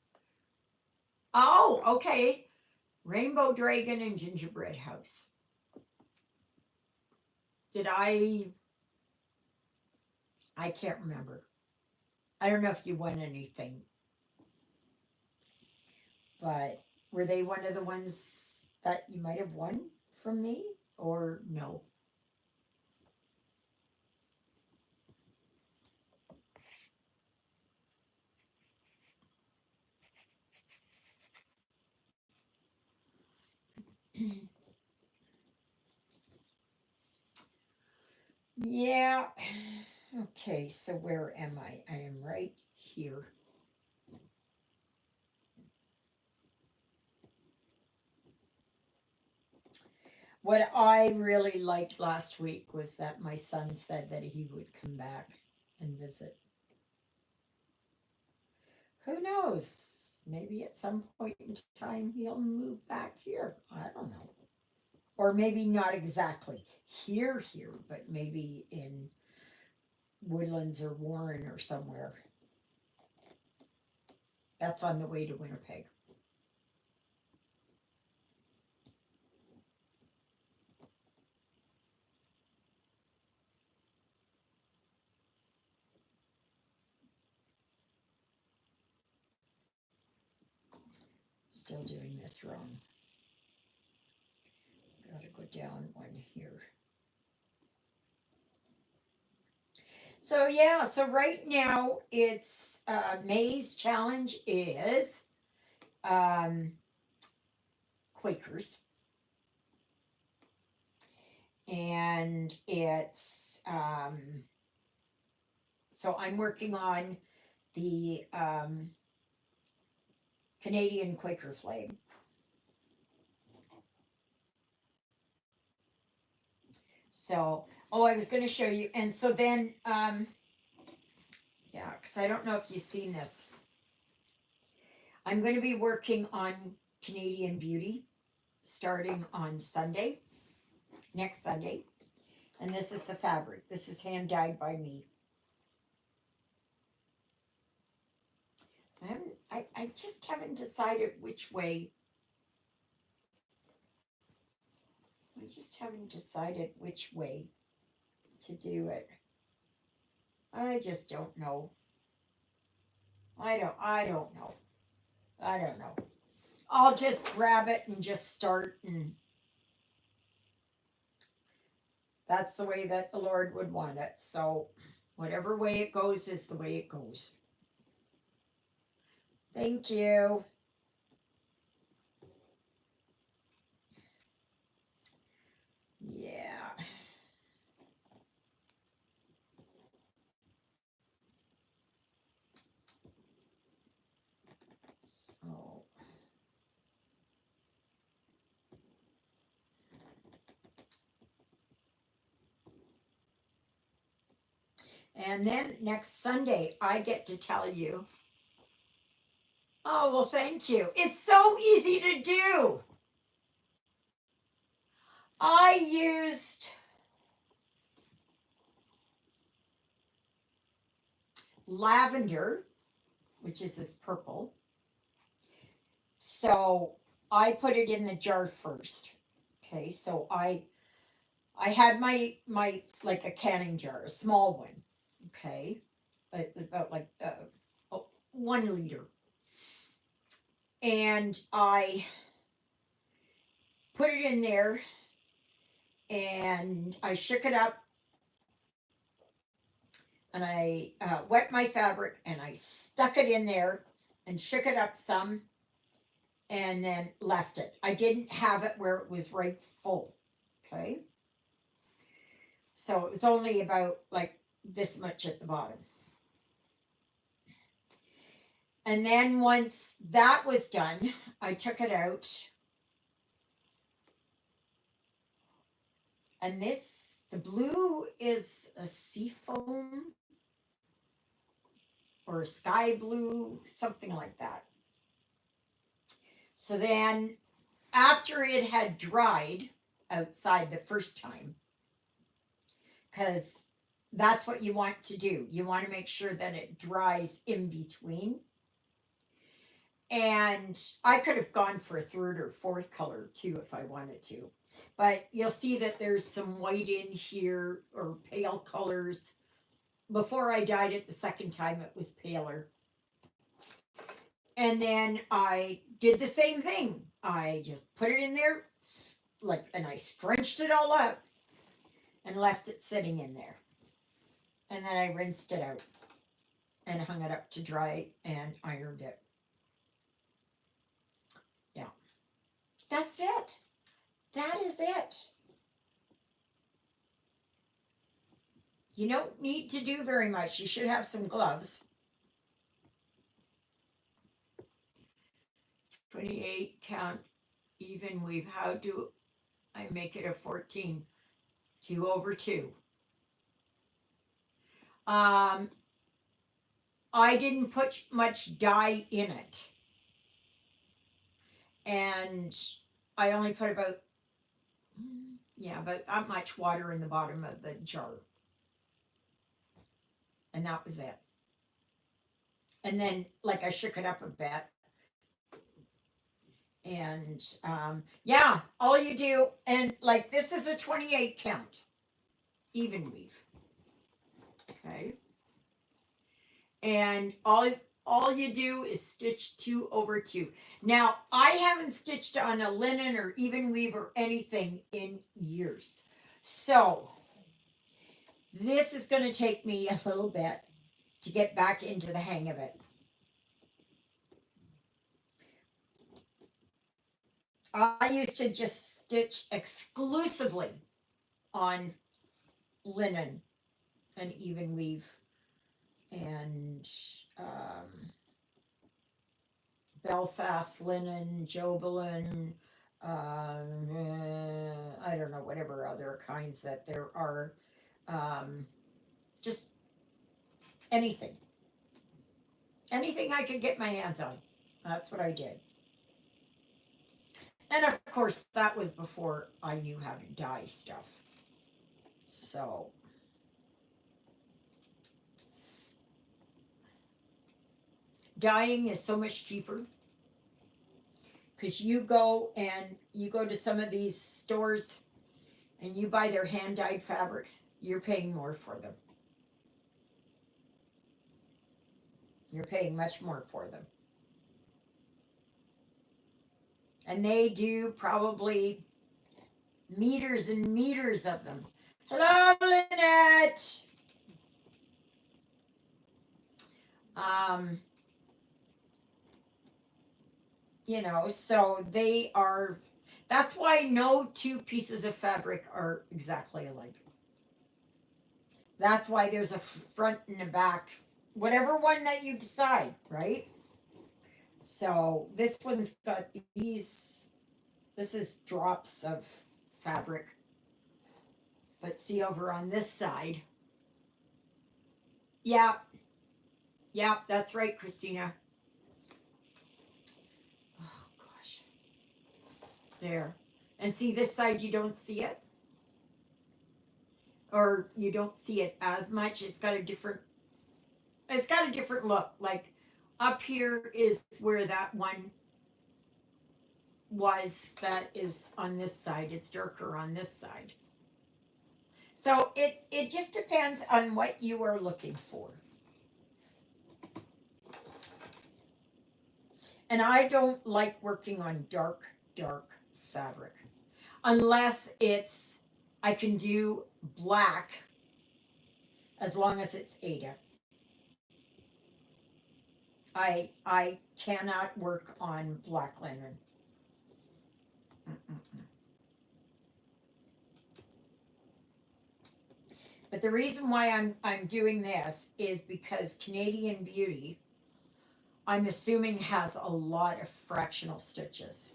Oh, okay. Rainbow Dragon and Gingerbread House. Did I can't remember. I don't know if you won anything, but were they one of the ones that you might have won from me or no? Yeah. Okay, so where am I? I am right here. What I really liked last week was that my son said that he would come back and visit. Who knows? Maybe at some point in time he'll move back here. I don't know. Or maybe not exactly here, but maybe in Woodlands or Warren or somewhere. That's on the way to Winnipeg. Still doing this wrong. Gotta go down one here. So yeah, so right now it's May's challenge is um, Quakers, and it's so I'm working on the Canadian Quaker flag. So oh, I was going to show you, and so then yeah, because I don't know if you've seen this. I'm going to be working on Canadian Beauty starting on Sunday, next Sunday. And this is the fabric. This is hand dyed by me. I just haven't decided which way. I just haven't decided which way to do it. I just don't know. I don't know. I don't know. I'll just grab it and just start, and that's the way that the Lord would want it. So whatever way it goes is the way it goes. Thank you. Yeah. So and then next Sunday I get to tell you. Oh, well, thank you. It's so easy to do. I used lavender, which is this purple. So I put it in the jar first. Okay, so I had my like a canning jar, a small one. Okay, about like 1 liter, and I put it in there, and I shook it up, and I wet my fabric, and I stuck it in there and shook it up some, and then left it. I didn't have it where it was right full. Okay. So it was only about like this much at the bottom. And then once that was done, I took it out. And the blue is a seafoam or a sky blue, something like that. So then after it had dried outside the first time, because that's what you want to do. You want to make sure that it dries in between. And I could have gone for a third or fourth color too if I wanted to. But you'll see that there's some white in here or pale colors. Before I dyed it the second time, it was paler. And then I did the same thing. I just put it in there, and I scrunched it all up and left it sitting in there. And then I rinsed it out and hung it up to dry and ironed it. Yeah. That's it. That is it. You don't need to do very much. You should have some gloves. 28 count even weave. How do I make it a 14? 2 over 2. I didn't put much dye in it. And I only put about that much water in the bottom of the jar. And that was it. And then, like, I shook it up a bit. And all you do, and like this is a 28 count, even weave. Okay. And all you do is stitch 2 over 2. Now, I haven't stitched on a linen or even weave or anything in years. So this is going to take me a little bit to get back into the hang of it. I used to just stitch exclusively on linen and even weave and Belfast linen, Jobelin, I don't know, whatever other kinds that there are. Just anything. Anything I could get my hands on. That's what I did. And of course, that was before I knew how to dye stuff. So, dyeing is so much cheaper because you go to some of these stores and you buy their hand dyed fabrics, you're paying more for them. You're paying much more for them. And they do probably meters and meters of them. Hello, Lynette. So they are, that's why no two pieces of fabric are exactly alike. That's why there's a front and a back, whatever one that you decide, right? So this one's got this is drops of fabric. But see over on this side. Yeah, that's right, Christina. Oh, gosh. There. And see this side, you don't see it? Or you don't see it as much. It's got a different look. Like up here is where that one was that is on this side. It's darker on this side. So it just depends on what you are looking for. And I don't like working on dark fabric unless it's I can do black as long as it's Ada. I cannot work on black linen. Mm-mm. But the reason why I'm doing this is because Canadian Beauty, I'm assuming, has a lot of fractional stitches.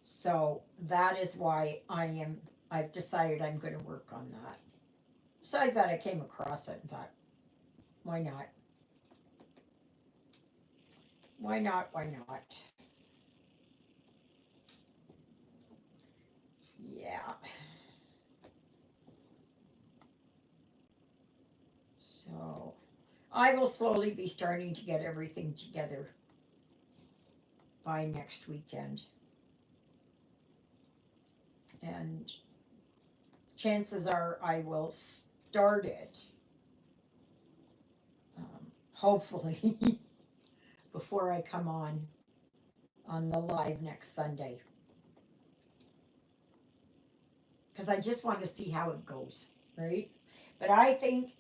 So that is why I've decided I'm going to work on that. Besides that, I came across it and thought, why not? Why not? Why not? Yeah. So I will slowly be starting to get everything together by next weekend. And chances are I will start it, hopefully, before I come on the live next Sunday. Because I just want to see how it goes, right? But I think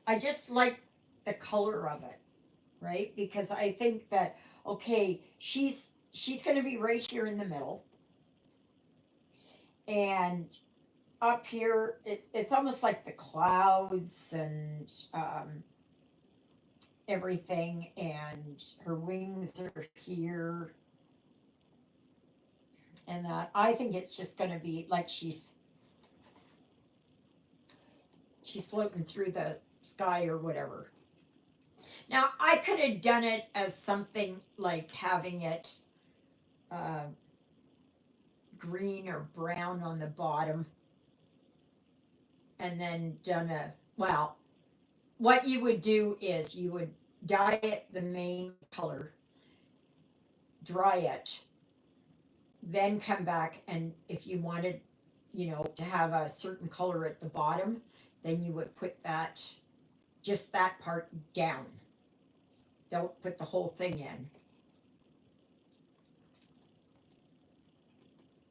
I just like the color of it, right? Because I think that, okay, she's going to be right here in the middle, and up here it's almost like the clouds and everything, and her wings are here, and that I think it's just going to be like she's floating through the sky or whatever. Now I could have done it as something like having it uh, green or brown on the bottom, and then done a, well, what you would do is you would dye it the main color, dry it, then come back, and if you wanted, to have a certain color at the bottom, then you would put that, just that part down. Don't put the whole thing in.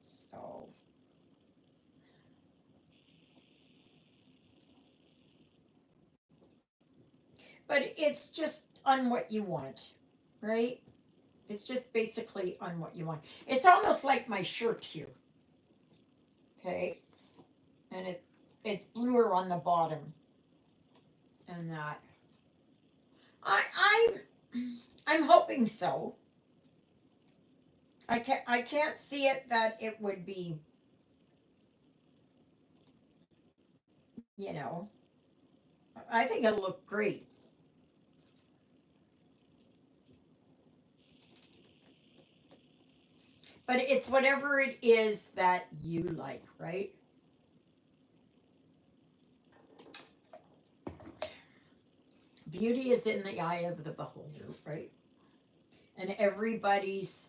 So, but it's just on what you want, right? It's just basically on what you want. It's almost like my shirt here, okay? And it's bluer on the bottom, and that. I I'm hoping so. I can't see it that it would be, you know. I think it'll look great. But it's whatever it is that you like, right? Beauty is in the eye of the beholder, right? And everybody's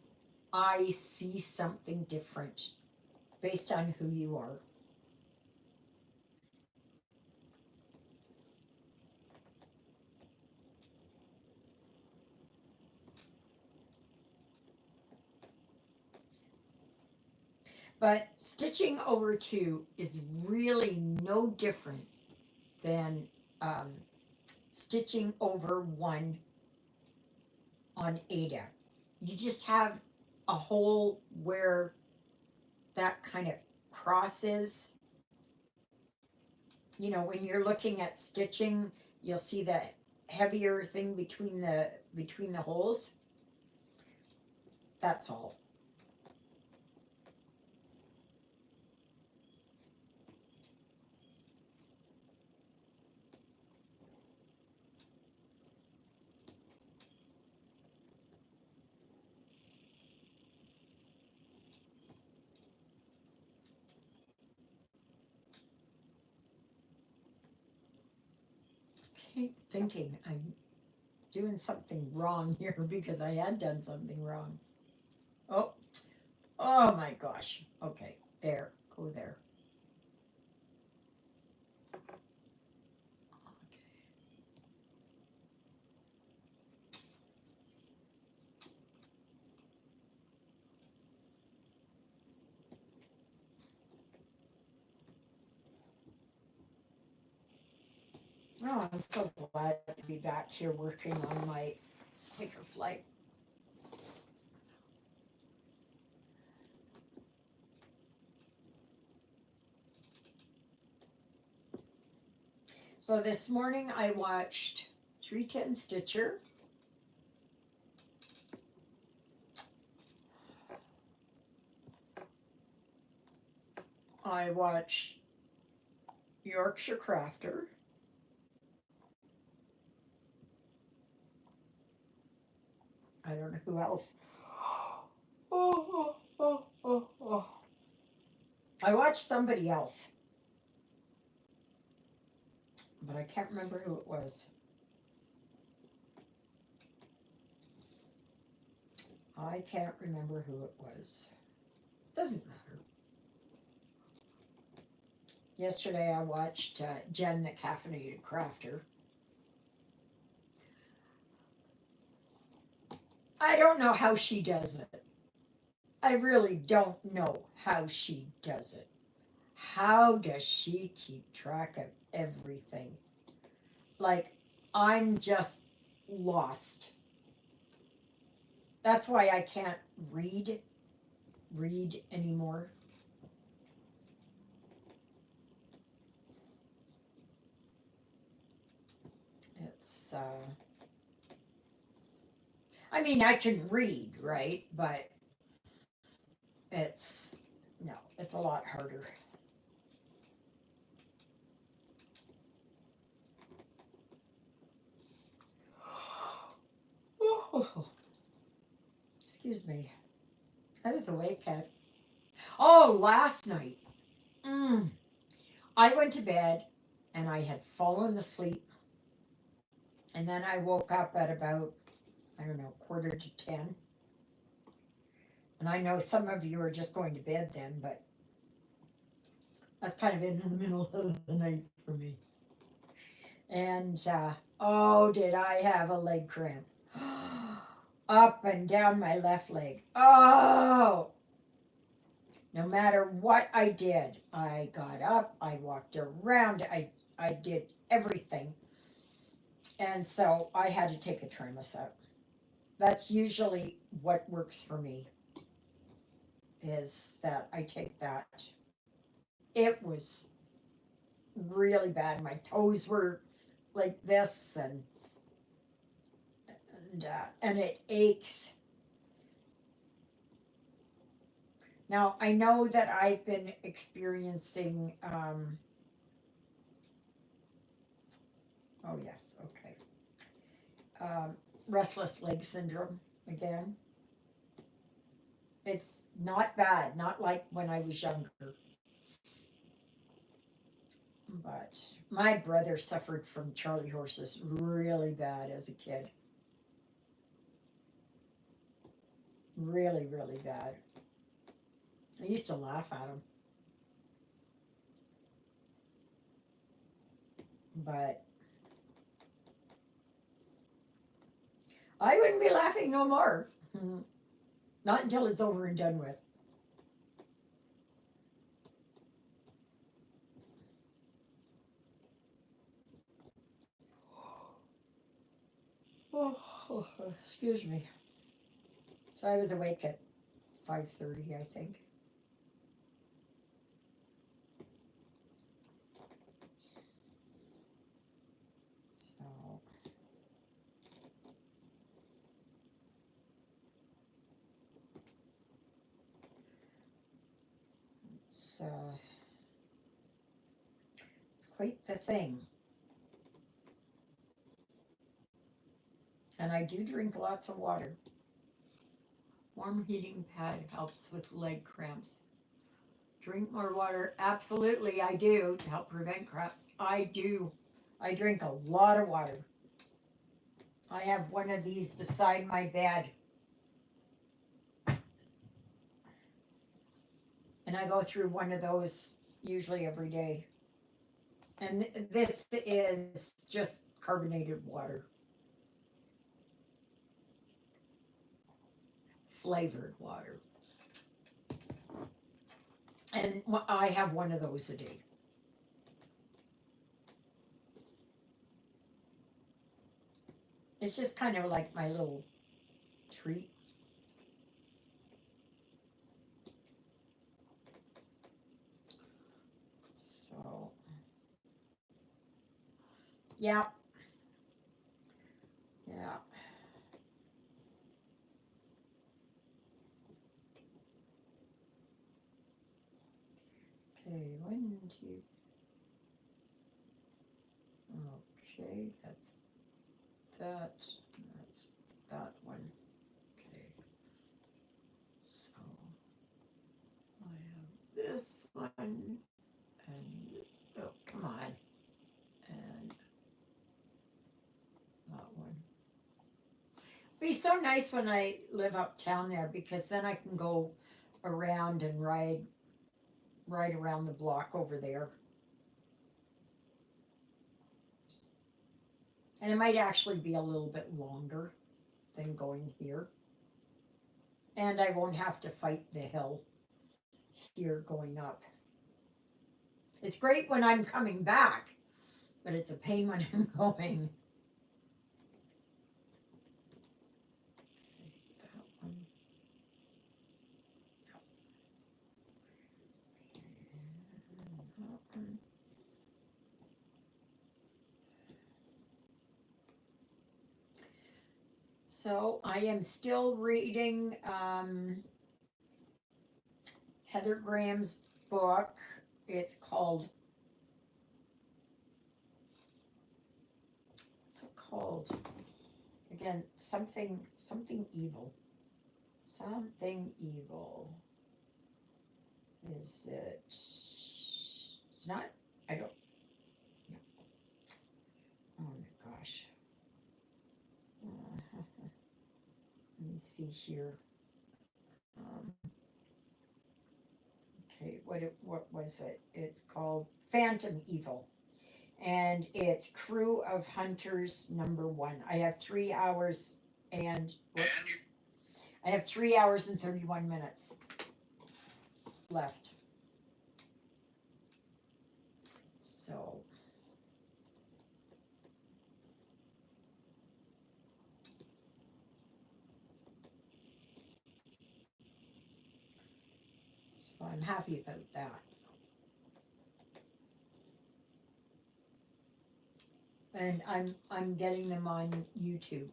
eye sees something different based on who you are. But stitching over two is really no different than um, stitching over one on Ada. You just have a hole where that kind of crosses. When you're looking at stitching, you'll see the heavier thing between the holes. That's all. I keep thinking I'm doing something wrong here because I had done something wrong. Oh, oh my gosh. Okay, there, go there. Oh, I'm so glad to be back here working on my Quaker flight. So this morning I watched 310 Stitcher. I watched Yorkshire Crafter. I don't know who else. Oh, oh, oh, oh, oh. I watched somebody else, but I can't remember who it was. I can't remember who it was. Doesn't matter. Yesterday I watched Jen the Caffeinated Crafter. I don't know how she does it. I really don't know how she does it. How does she keep track of everything? Like, I'm just lost. That's why I can't read anymore. It's I mean, I can read, right? But it's no, it's a lot harder. Oh, excuse me. I was awake at last night. Mm. I went to bed and I had fallen asleep, and then I woke up at about, I don't know, quarter to 10. And I know some of you are just going to bed then, but that's kind of in the middle of the night for me. And oh, did I have a leg cramp? Up and down my left leg. Oh, no matter what I did, I got up, I walked around, I did everything. And so I had to take a Tramoset. That's usually what works for me, is that I take that. It was really bad. My toes were like this, and it aches. Now I know that I've been experiencing. Oh yes, okay. Um, Restless leg syndrome again. It's not bad, not like when I was younger. But my brother suffered from Charlie horses really bad as a kid. Really, really bad. I used to laugh at him, but I wouldn't be laughing no more. Not until it's over and done with. Oh, excuse me. So I was awake at 5:30, I think. So it's uh, it's quite the thing. And I do drink lots of water. Warm heating pad helps with leg cramps. Drink more water. Absolutely, I do to help prevent cramps. I do. I drink a lot of water. I have one of these beside my bed, and I go through one of those usually every day. And this is just carbonated water, flavored water. And I have one of those a day. It's just kind of like my little treat. So, yeah, yeah. Okay, one, two. Okay, that's that. That's that one. Okay, so I have this one and oh, come on, and that one. Be so nice when I live uptown there because then I can go around and ride around the block over there. And it might actually be a little bit longer than going here. And I won't have to fight the hill here going up. It's great when I'm coming back, but it's a pain when I'm going. That one. That one. So I am still reading Heather Graham's book. It's called, what's it called? Again, something evil. Something evil. Is it? It's not. I don't. Oh my gosh. Let me see here. Um, okay, what was it? It's called Phantom Evil, and it's Crew of Hunters #1. I have 3 hours and whoops. I have 3 hours and 31 minutes left. So so I'm happy about that. And I'm getting them on YouTube,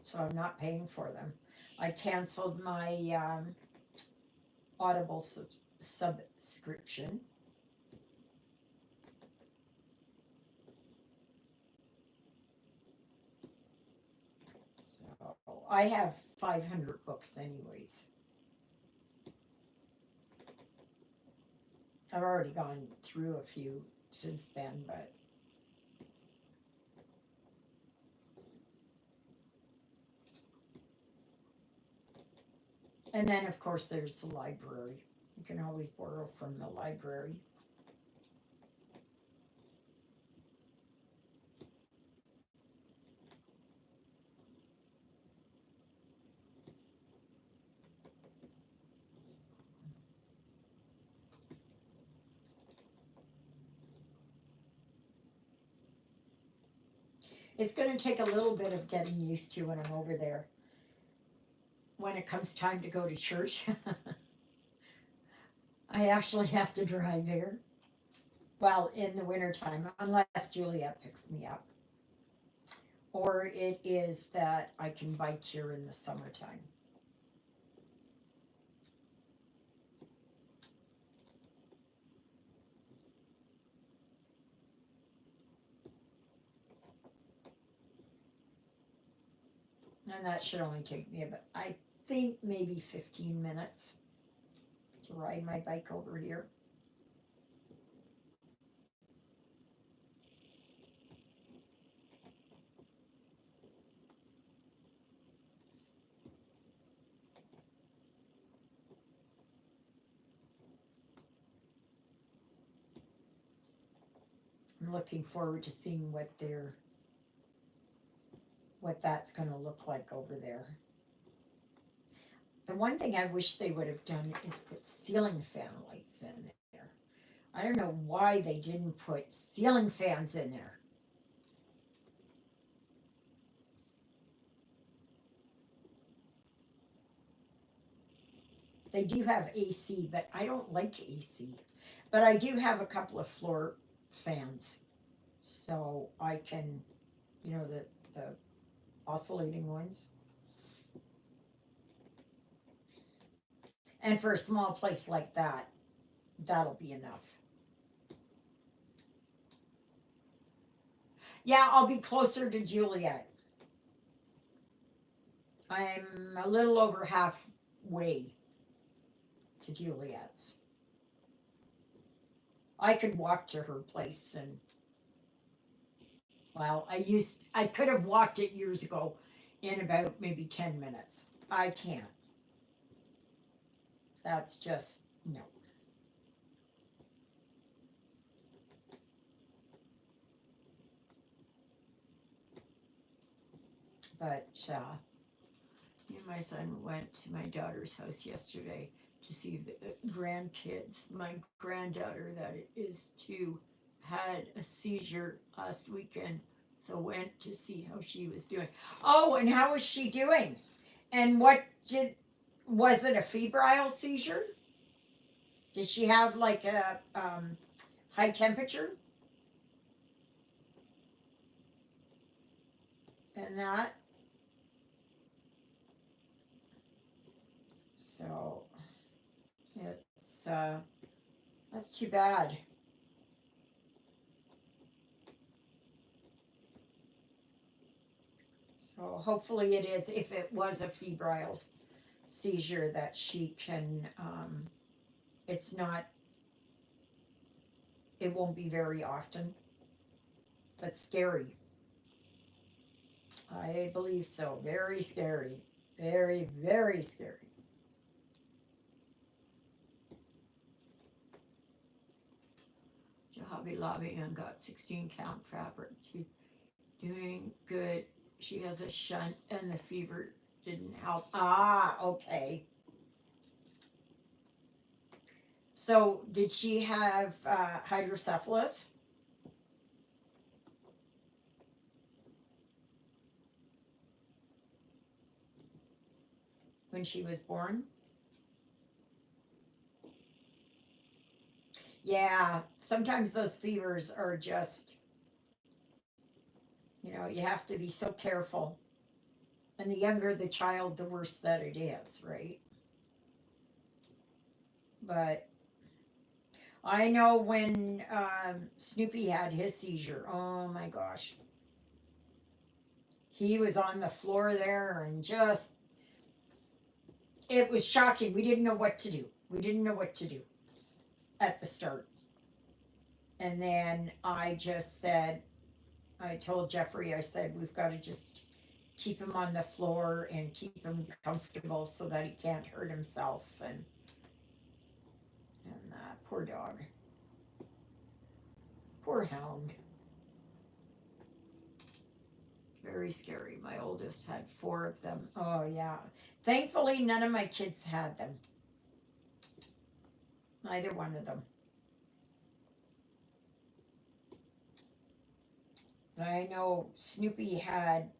so I'm not paying for them. I canceled my Audible subscription. So I have 500 books, anyways. I've already gone through a few since then, but and then of course there's the library. You can always borrow from the library. It's going to take a little bit of getting used to when I'm over there. When it comes time to go to church, I actually have to drive here. Well, in the wintertime, unless Juliet picks me up. Or it is that I can bike here in the summertime. And that should only take me about, I think, maybe 15 minutes to ride my bike over here. I'm looking forward to seeing what that's going to look like over there. The one thing I wish they would have done is put ceiling fan lights in there. I don't know why they didn't put ceiling fans in there. They do have AC, but I don't like AC. But I do have a couple of floor fans, so I can, the oscillating ones. And for a small place like that, that'll be enough. Yeah, I'll be closer to Juliet. I'm a little over halfway to Juliet's. I could walk to her place and well, I could have walked it years ago in about maybe 10 minutes. I can't. That's just no. But me and my son went to my daughter's house yesterday to see the grandkids. My granddaughter, that is two, had a seizure last weekend, so went to see how she was doing. Oh, and how was she doing? And what did was it a febrile seizure? Did she have like a high temperature and that? So it's that's too bad. So hopefully it is. If it was a febrile seizure, that she can. It's not. It won't be very often, but scary. I believe so. Very scary. Very very scary. Hobby Lobby and got 16 count fabric. She doing good. She has a shunt and the fever didn't help. Ah, okay. So did she have hydrocephalus when she was born? Yeah, sometimes those fevers are just, you have to be so careful. And the younger the child, the worse that it is, right? But I know when Snoopy had his seizure, oh my gosh. He was on the floor there and just, it was shocking. We didn't know what to do. We didn't know what to do at the start. And then I just said, I told Jeffrey, I said, we've got to just keep him on the floor and keep him comfortable so that he can't hurt himself. And poor dog, poor hound. Very scary. My oldest had four of them. Oh, yeah. Thankfully, none of my kids had them. Neither one of them. But I know Snoopy had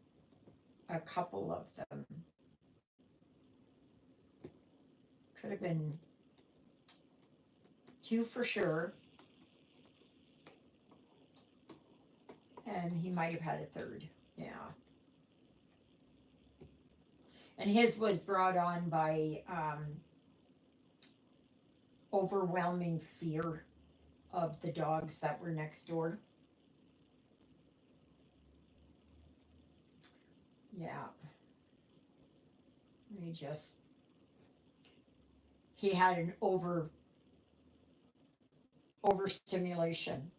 a couple of them. Could have been two for sure. And he might have had a third. Yeah. And his was brought on by overwhelming fear of the dogs that were next door. Yeah. He just, he had an overstimulation.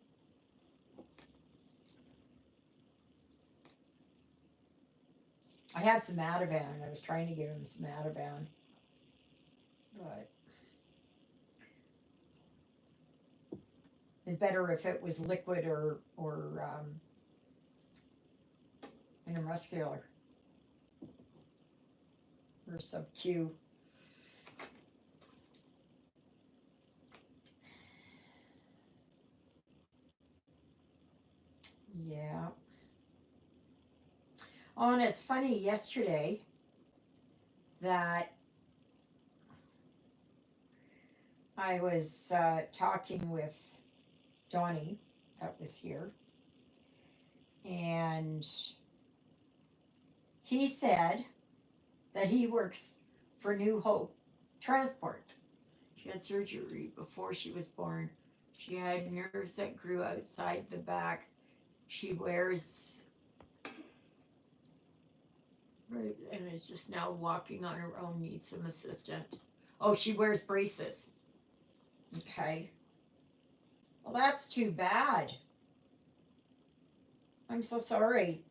I had some Ativan. I was trying to give him some Ativan, but it's better if it was liquid or intramuscular or sub Q. Yeah. Oh, and it's funny yesterday that I was talking with Donnie, that was here, and he said that he works for New Hope Transport. She had surgery before she was born. She had nerves that grew outside the back. She wears, right, and is just now walking on her own, needs some assistance. Oh, she wears braces. Okay. Well, that's too bad. I'm so sorry.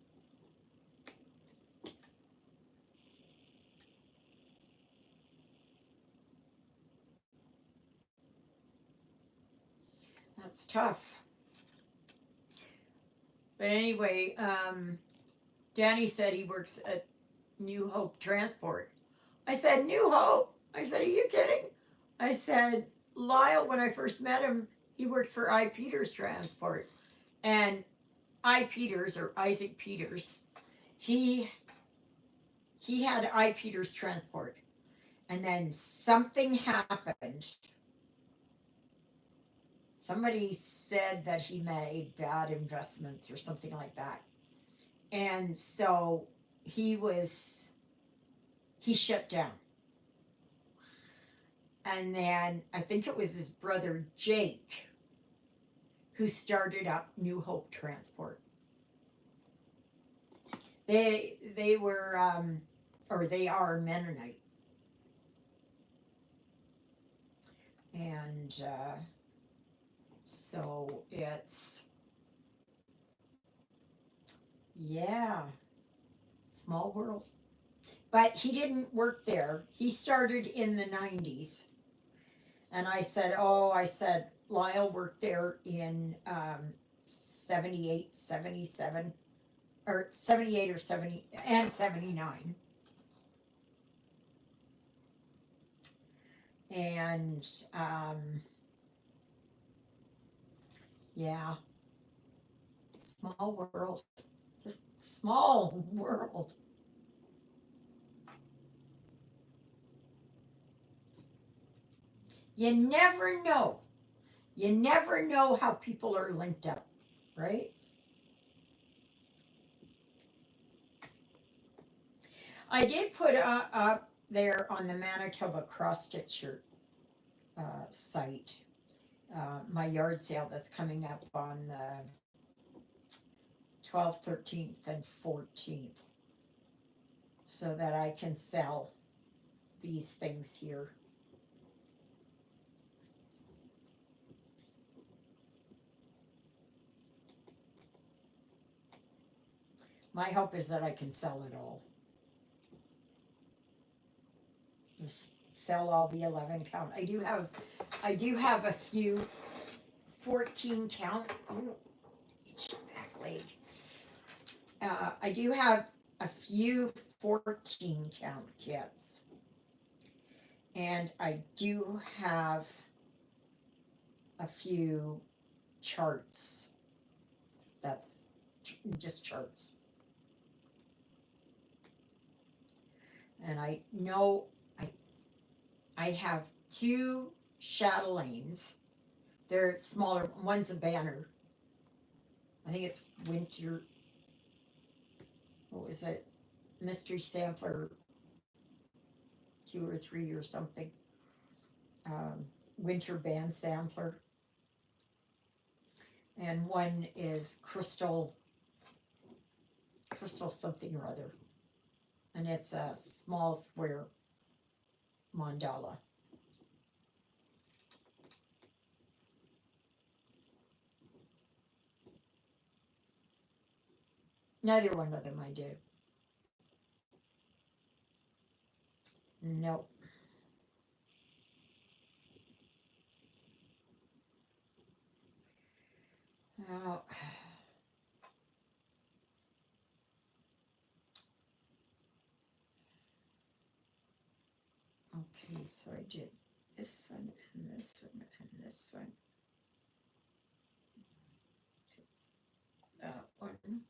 That's tough. But anyway, Danny said he works at New Hope Transport. I said, New Hope? I said, are you kidding? I said, Lyle, when I first met him, he worked for I. Peters Transport. And I. Peters, or Isaac Peters, he had I. Peters Transport. And then something happened. Somebody said that he made bad investments or something like that. And so he shut down. And then I think it was his brother Jake who started up New Hope Transport. They were or they are Mennonite, and so it's, yeah, small world. But he didn't work there. He started in the 90s. And I said, oh, I said, Lyle worked there in 78, 77, or 78 or 70, and 79. And yeah, small world. Just small world. You never know. You never know how people are linked up, right? I did put up there on the Manitoba Cross Stitcher site my yard sale that's coming up on the 12th, 13th, and 14th, so that I can sell these things here. My hope is that I can sell it all. Just sell all the 11 count. I do have a few 14 count. Oh, it's your back leg. I do have a few 14 count kits. And I do have a few charts. That's just charts. And I know I have two chatelaines. They're smaller. One's a banner. I think it's winter. What was it? Mystery Sampler 2 or 3 or something. Winter Band Sampler. And one is crystal something or other. And it's a small square mandala. Neither one of them I do. Nope. Oh. Okay, so I did this one and this one and this one. That one.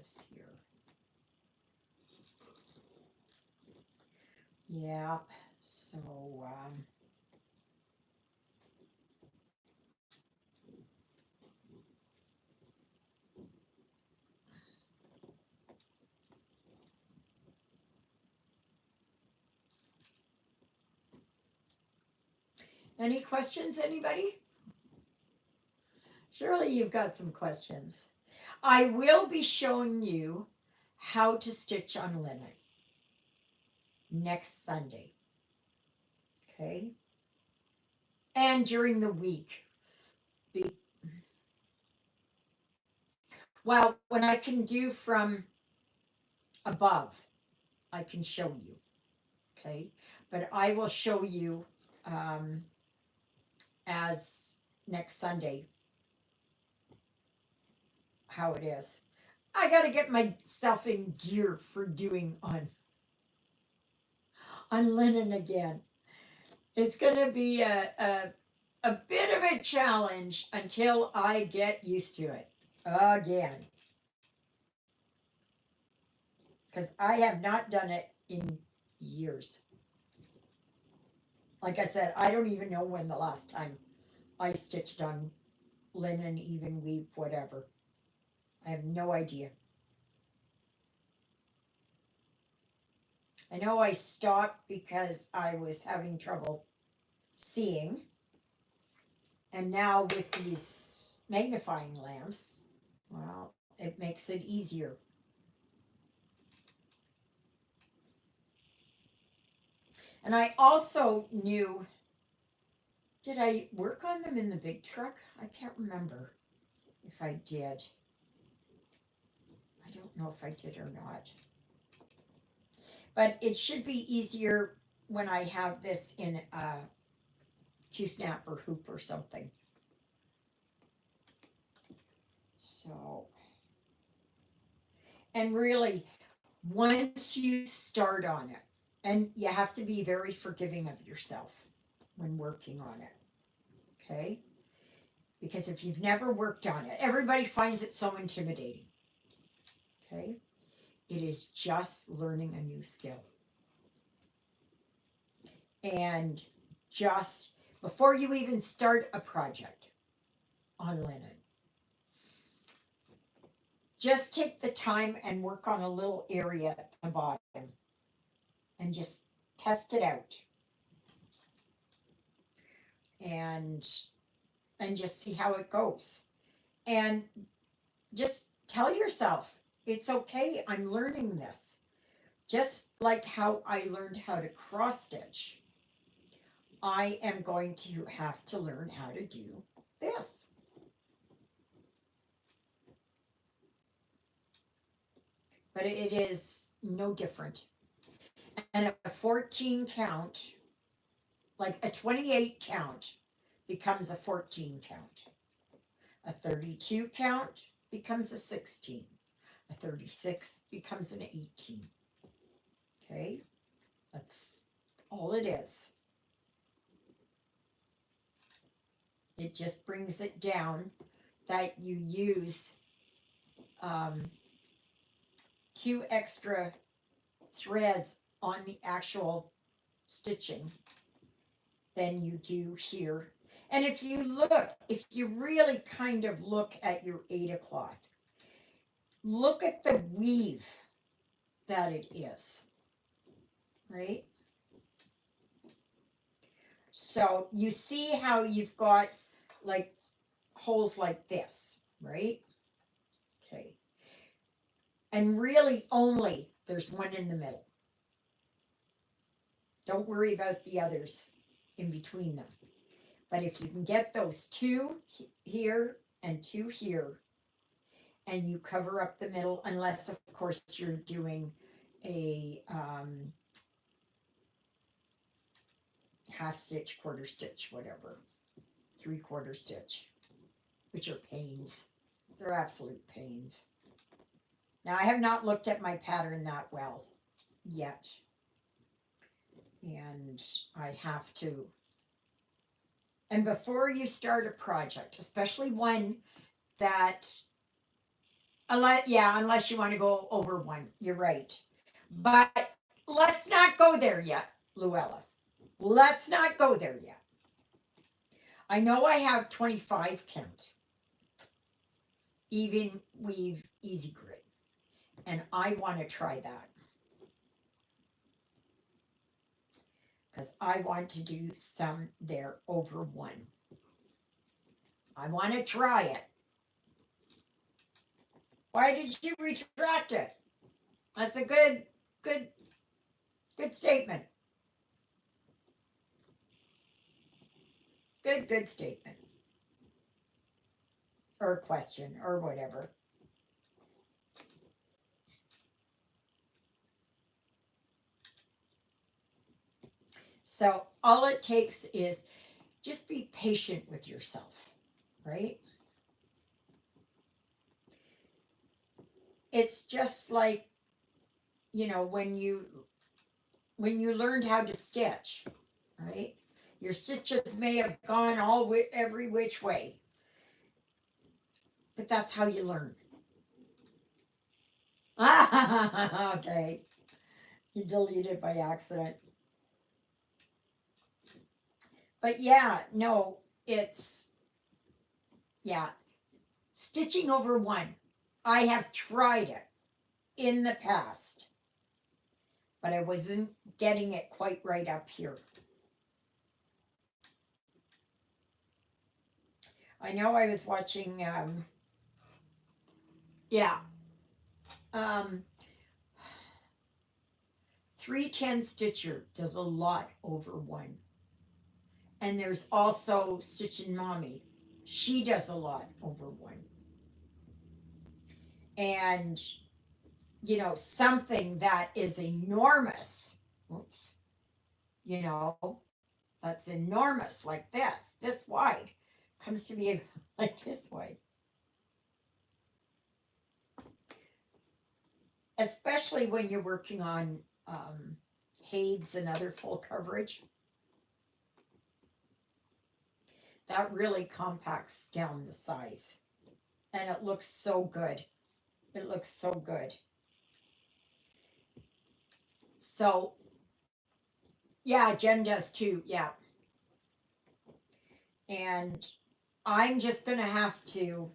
this here. Yeah, so any questions, anybody? Surely you've got some questions. I will be showing you how to stitch on linen next Sunday, okay? And during the week. Well, when I can do from above, I can show you, okay? But I will show you um, as next Sunday how it is. I got to get myself in gear for doing on linen again. It's going to be a bit of a challenge until I get used to it again. Because I have not done it in years. Like I said, I don't even know when the last time I stitched on linen, even weave, whatever. I have no idea. I know I stopped because I was having trouble seeing. And now with these magnifying lamps, well, it makes it easier. And I also knew, did I work on them in the big truck? I can't remember if I did. I don't know if I did or not. But it should be easier when I have this in a Q-snap or hoop or something. So, and really, once you start on it, and you have to be very forgiving of yourself when working on it, okay? Because if you've never worked on it, everybody finds it so intimidating, okay? It is just learning a new skill. And just before you even start a project on linen, just take the time and work on a little area at the bottom and just test it out and just see how it goes. And just tell yourself, it's okay, I'm learning this. Just like how I learned how to cross stitch, I am going to have to learn how to do this. But it is no different. And a 14 count, like a 28 count, becomes a 14 count. A 32 count becomes a 16. A 36 becomes an 18. Okay? That's all it is. It just brings it down that you use 2 extra threads on the actual stitching than you do here. And if you really kind of look at your Aida cloth, look at the weave that it is, right? So you see how you've got like holes like this, right? Okay. And really only there's one in the middle. Don't worry about the others in between them. But if you can get those 2 here and 2 here, and you cover up the middle, unless of course you're doing a half stitch, quarter stitch, whatever, 3/4 stitch, which are pains. They're absolute pains. Now I have not looked at my pattern that well yet, and I have to. And before you start a project, especially one that Unless you want to go over one. You're right. But let's not go there yet, Luella. Let's not go there yet. I know I have 25 count, even weave easy grid, and I want to try that because I want to do some there over one. I want to try it. Why did you retract it? That's a good, good statement. Good statement. Or question or whatever. So all it takes is just be patient with yourself, right? It's just like, when you learned how to stitch, right? Your stitches may have gone every which way, but that's how you learn. Okay, you deleted by accident. But yeah, no, it's yeah, stitching over one. I have tried it in the past, but I wasn't getting it quite right up here. I know I was watching, yeah, um, 310 Stitcher does a lot over one. And there's also Stitchin' Mommy. She does a lot over one. And, something that is enormous, oops, you know, that's enormous like this wide, comes to be like this wide. Especially when you're working on HAIDs and other full coverage, that really compacts down the size. And it looks so good. It looks so good. So, yeah, Jen does too. Yeah. And I'm just going to have to,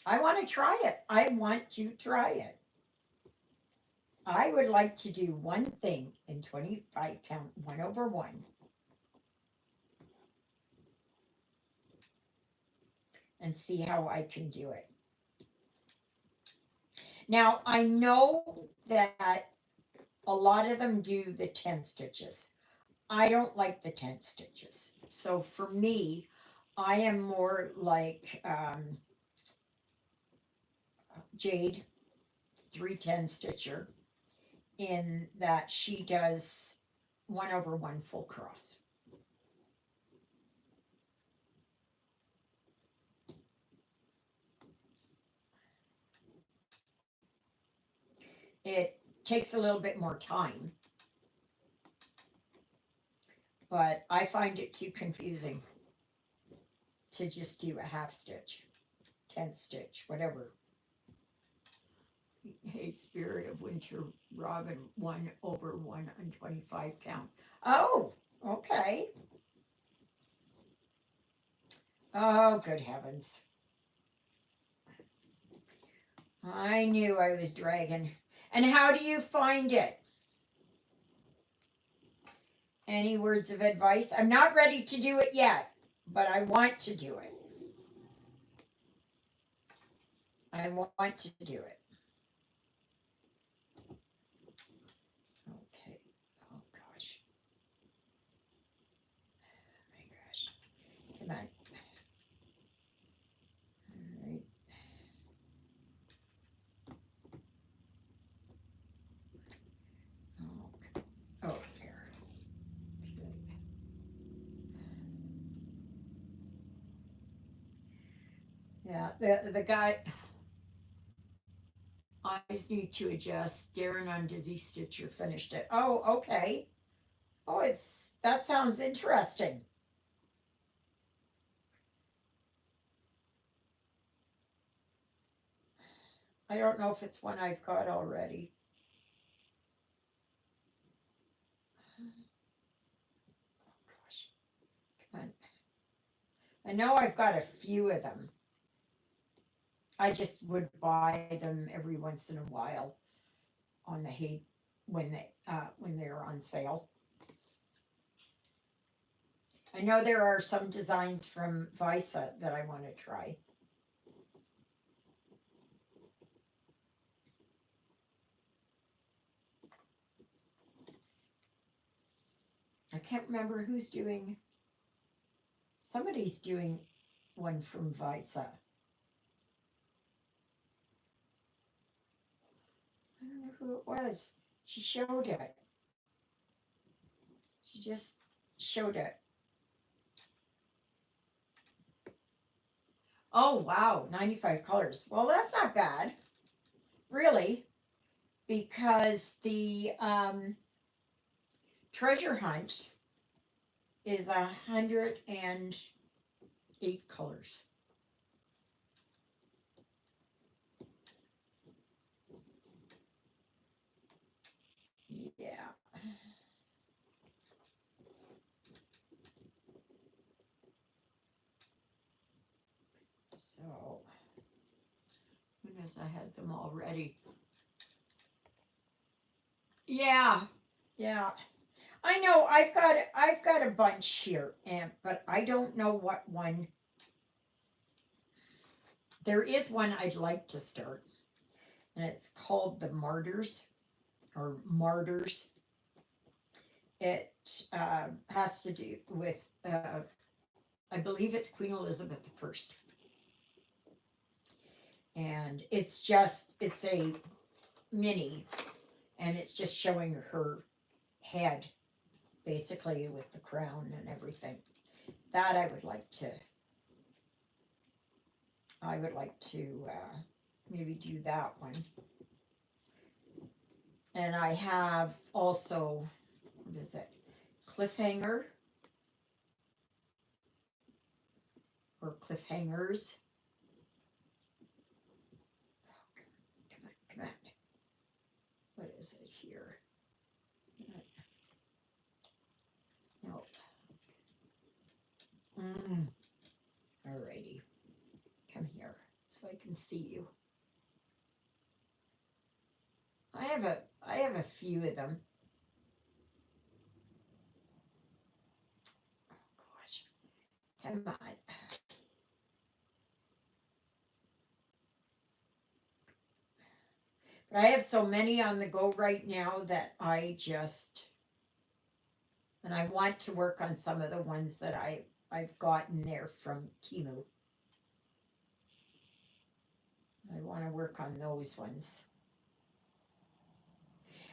I want to try it. I want to try it. I would like to do one thing in 25 count, one over one, and see how I can do it. Now, I know that a lot of them do the 10 stitches. I don't like the 10 stitches. So for me, I am more like Jade 310 Stitcher in that she does one over one full cross. It takes a little bit more time, but I find it too confusing to just do a half stitch, 10th stitch, whatever. Hey, Spirit of Winter Robin, one over one on 25 count. Oh, okay. Oh, good heavens. I knew I was dragging. And how do you find it? Any words of advice? I'm not ready to do it yet, but I want to do it. I want to do it. Okay. Oh gosh. Oh my gosh. Come on. All right. Oh, oh there. Okay. Yeah, the guy eyes need to adjust. Darren on Dizzy Stitcher finished it. Oh, okay. Oh, that sounds interesting. I don't know if it's one I've got already. Gosh, come on. I know I've got a few of them. I just would buy them every once in a while on the hay when they're on sale. I know there are some designs from Visa that I want to try. I can't remember who's doing. Somebody's doing one from Visa. I don't know who it was. She showed it. She just showed it. Oh wow, 95 colors. Well, that's not bad, really, because the treasure hunt is 108 colors. Yeah. So, goodness, I had them all ready. Yeah, yeah. I know I've got a bunch here, and but I don't know what one. There is one I'd like to start, and it's called the Martyrs or Martyrs. It has to do with I believe it's Queen Elizabeth I, and it's a mini, and it's just showing her head basically with the crown and everything. That I would like to maybe do that one. And I have also, what is it? Cliffhanger or cliffhangers. Come on, come on. What is it here? Nope. Alrighty. Come here so I can see you. I have a few of them. Oh gosh. Come on. But I have so many on the go right now that and I want to work on some of the ones that I've gotten there from Timu. I want to work on those ones.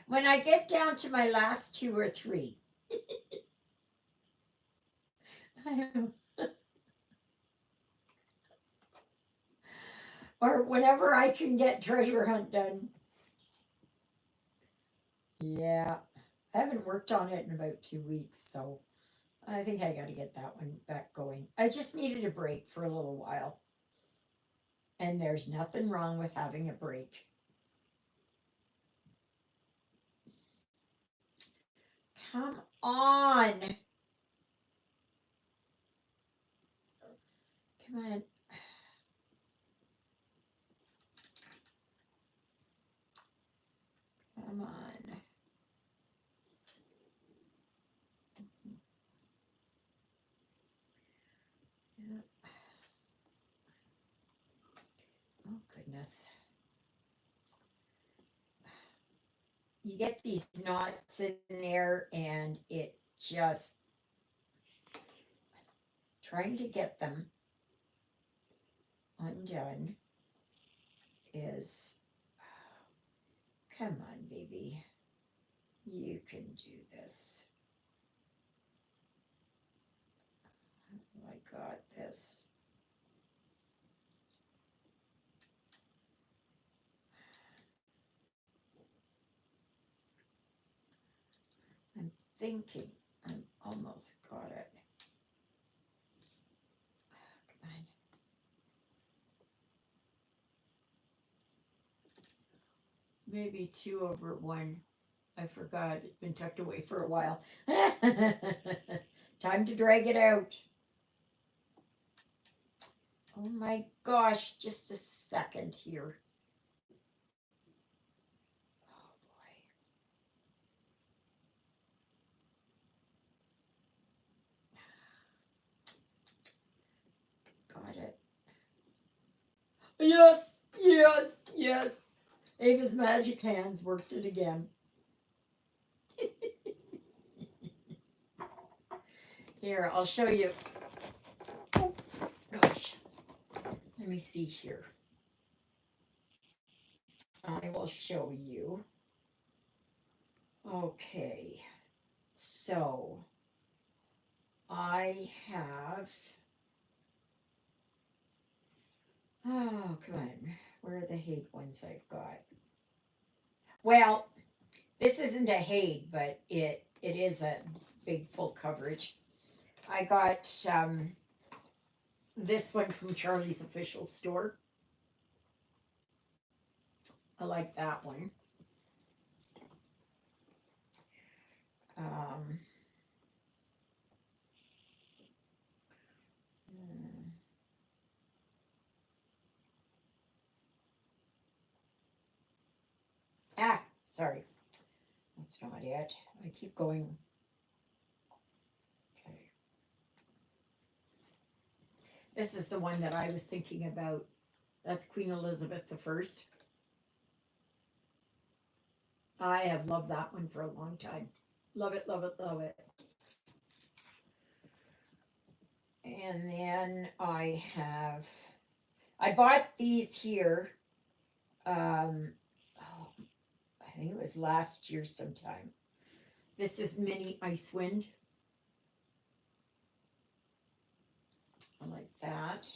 When I get down to my last two or three, or whenever I can get treasure hunt done. Yeah, I haven't worked on it in about 2 weeks, so I think I got to get that one back going. I just needed a break for a little while, and there's nothing wrong with having a break. Come on. Come on. Come on. Yeah. Oh, goodness. You get these knots in there, and it just trying to get them undone is. Come on, baby. You can do this. I got this. I'm thinking I'm almost got it. Come on. maybe two over one. I forgot. It's been tucked away for a while. Time to drag it out. Oh my gosh, just a second here. Oh boy. Got it. Yes, yes, yes. Ava's magic hands worked it again. Here, I'll show you. Oh, gosh. Let me see here. I will show you. Okay. So, I have. Oh, come on. Where are the Haid ones I've got? Well, this isn't a Haid, but it is a big full coverage. I got this one from Charlie's Official Store. I like that one. Um, hmm. Sorry. That's not it. I keep going. Okay. This is the one that I was thinking about. That's Queen Elizabeth I. I have loved that one for a long time. Love it, love it, love it. And then I bought these here. Oh, I think it was last year sometime. This is Mini Icewind. I like that.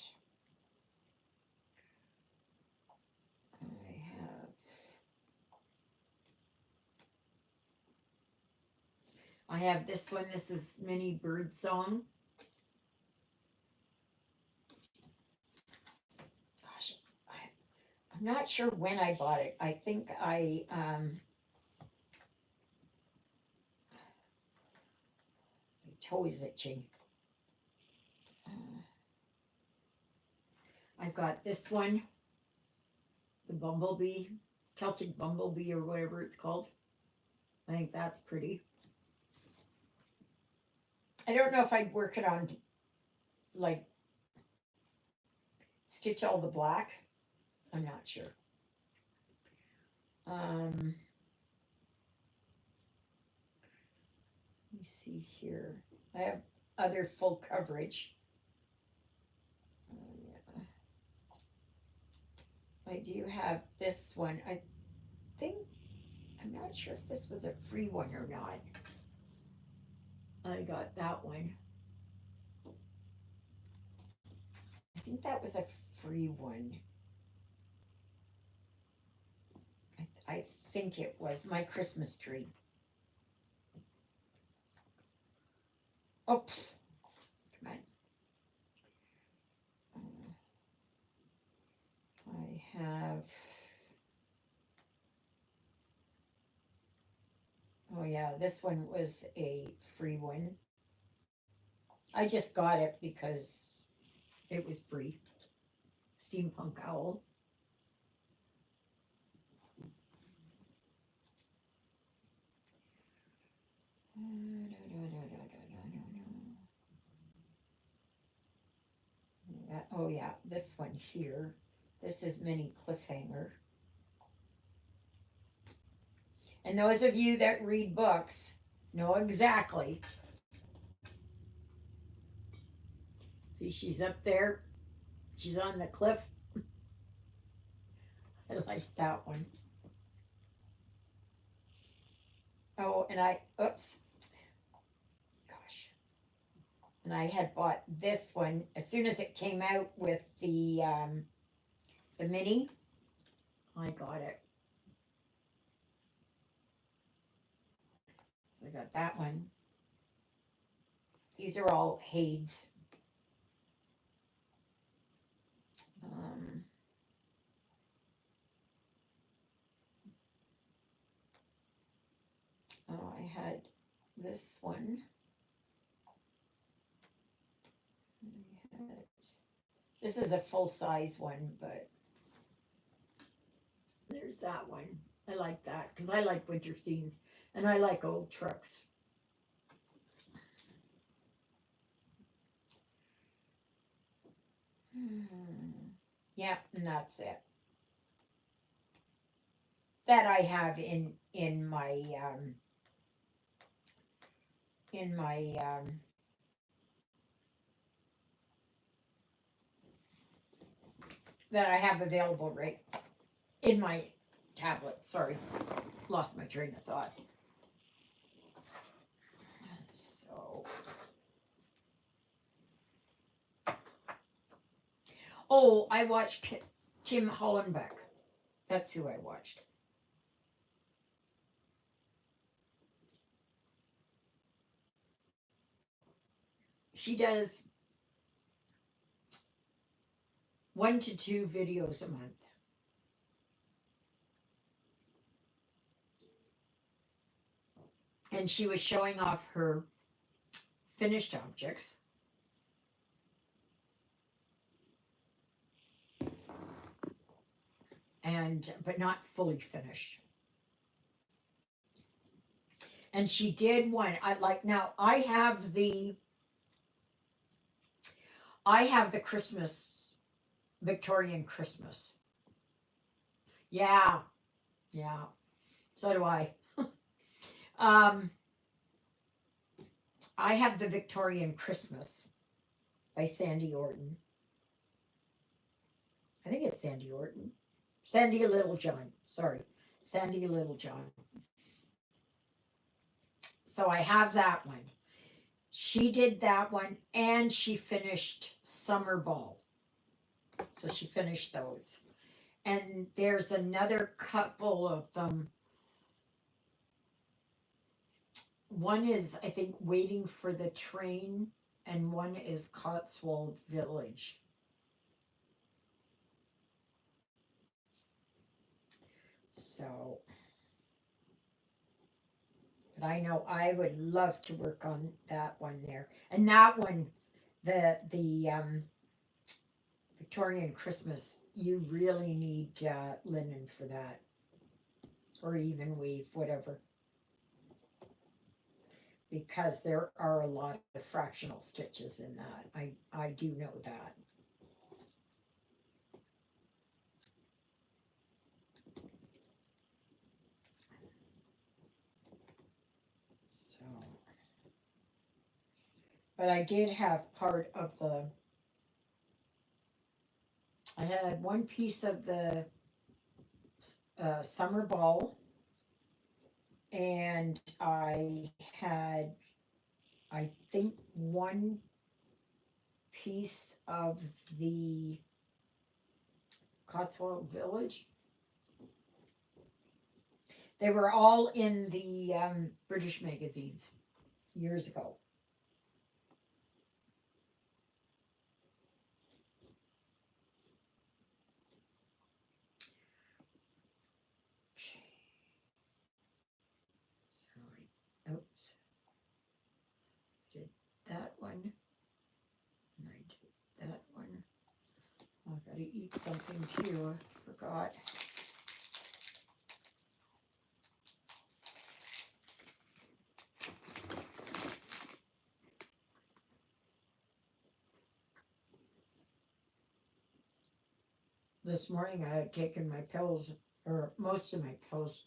I have this one. This is Mini Bird Song. Gosh, I'm not sure when I bought it. I think my toe is itching. I've got this one, the Bumblebee, Celtic Bumblebee or whatever it's called. I think that's pretty. I don't know if I'd work it on, like, stitch all the black. I'm not sure. Let me see here. I have other full coverage. Yeah. I do have this one. I think, I'm not sure if this was a free one or not. I got that one. I think that was a free one. I think it was My Christmas Tree. Oh, come on. I have. Oh, yeah, this one was a free one. I just got it because it was free. Steampunk Owl. Oh, yeah, this one here. This is Mini Cliffhanger. And those of you that read books know exactly. See, she's up there. She's on the cliff. I like that one. Oh, and oops. Gosh. And I had bought this one as soon as it came out with the mini. I got it. So I got that one. These are all Haids. Um, had this one. This is a full size one, but there's that one. I like that because I like winter scenes and I like old trucks. Yeah, and that's it. That I have in my that I have available right in my tablet. Sorry, lost my train of thought. So, oh, I watched Kim Hollenbeck. That's who I watched. She does 1 to 2 videos a month. And she was showing off her finished objects. And but not fully finished. And she did one. I like now I have the Christmas Victorian Christmas. Yeah, yeah. So do I. Um, I have the Victorian Christmas by Sandy Orton. I think it's Sandy Orton. Sandy Littlejohn. Sorry. Sandy Littlejohn. So I have that one. She did that one and she finished Summer Ball. So she finished those. And there's another couple of them. One is, I think, Waiting for the Train, and one is Cotswold Village. So, but I know I would love to work on that one there. And that one, the Victorian Christmas, you really need linen for that, or even weave, whatever, because there are a lot of fractional stitches in that. I do know that. So, but I did have part of the. I had one piece of the summer ball, and I had, I think, one piece of the Cotswold Village. They were all in the British magazines years ago. So oops, did that one, and I did that one. Oh, I gotta eat something too. I forgot. This morning I had taken my pills, or most of my pills,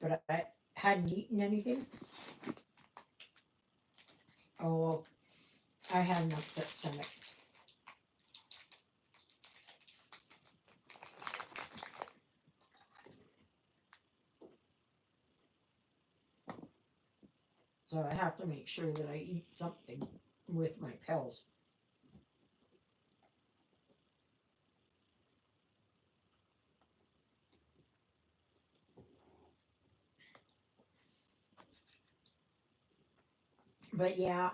but I hadn't eaten anything. Oh, I had an upset stomach. So I have to make sure that I eat something with my pills. But yeah,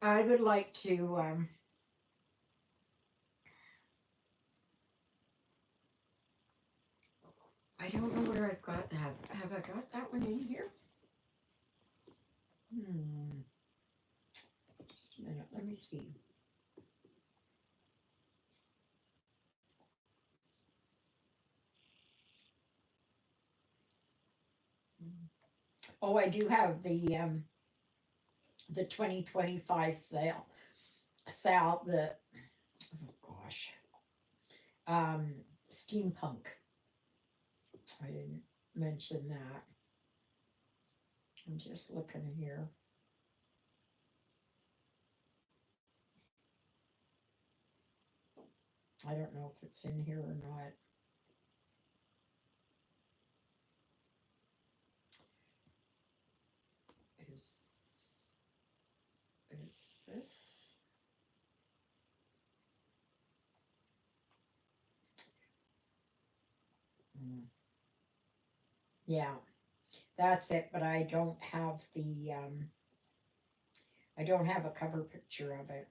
I would like to. I don't know where I've got that. Have I got that one in here? Hmm. Just a minute. Let me see. Oh, I do have the 2025 sale the oh gosh, um steampunk. I didn't mention that. I'm just looking here. I don't know if it's in here or not. Is is this? Mm, yeah, that's it. But I don't have a cover picture of it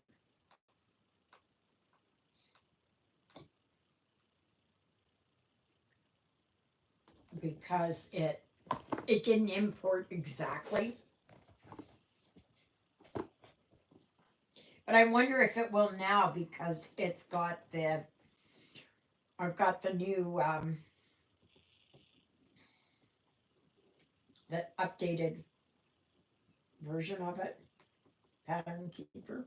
because it didn't import exactly. But I wonder if it will now because I've got the new the updated version of it, Pattern Keeper.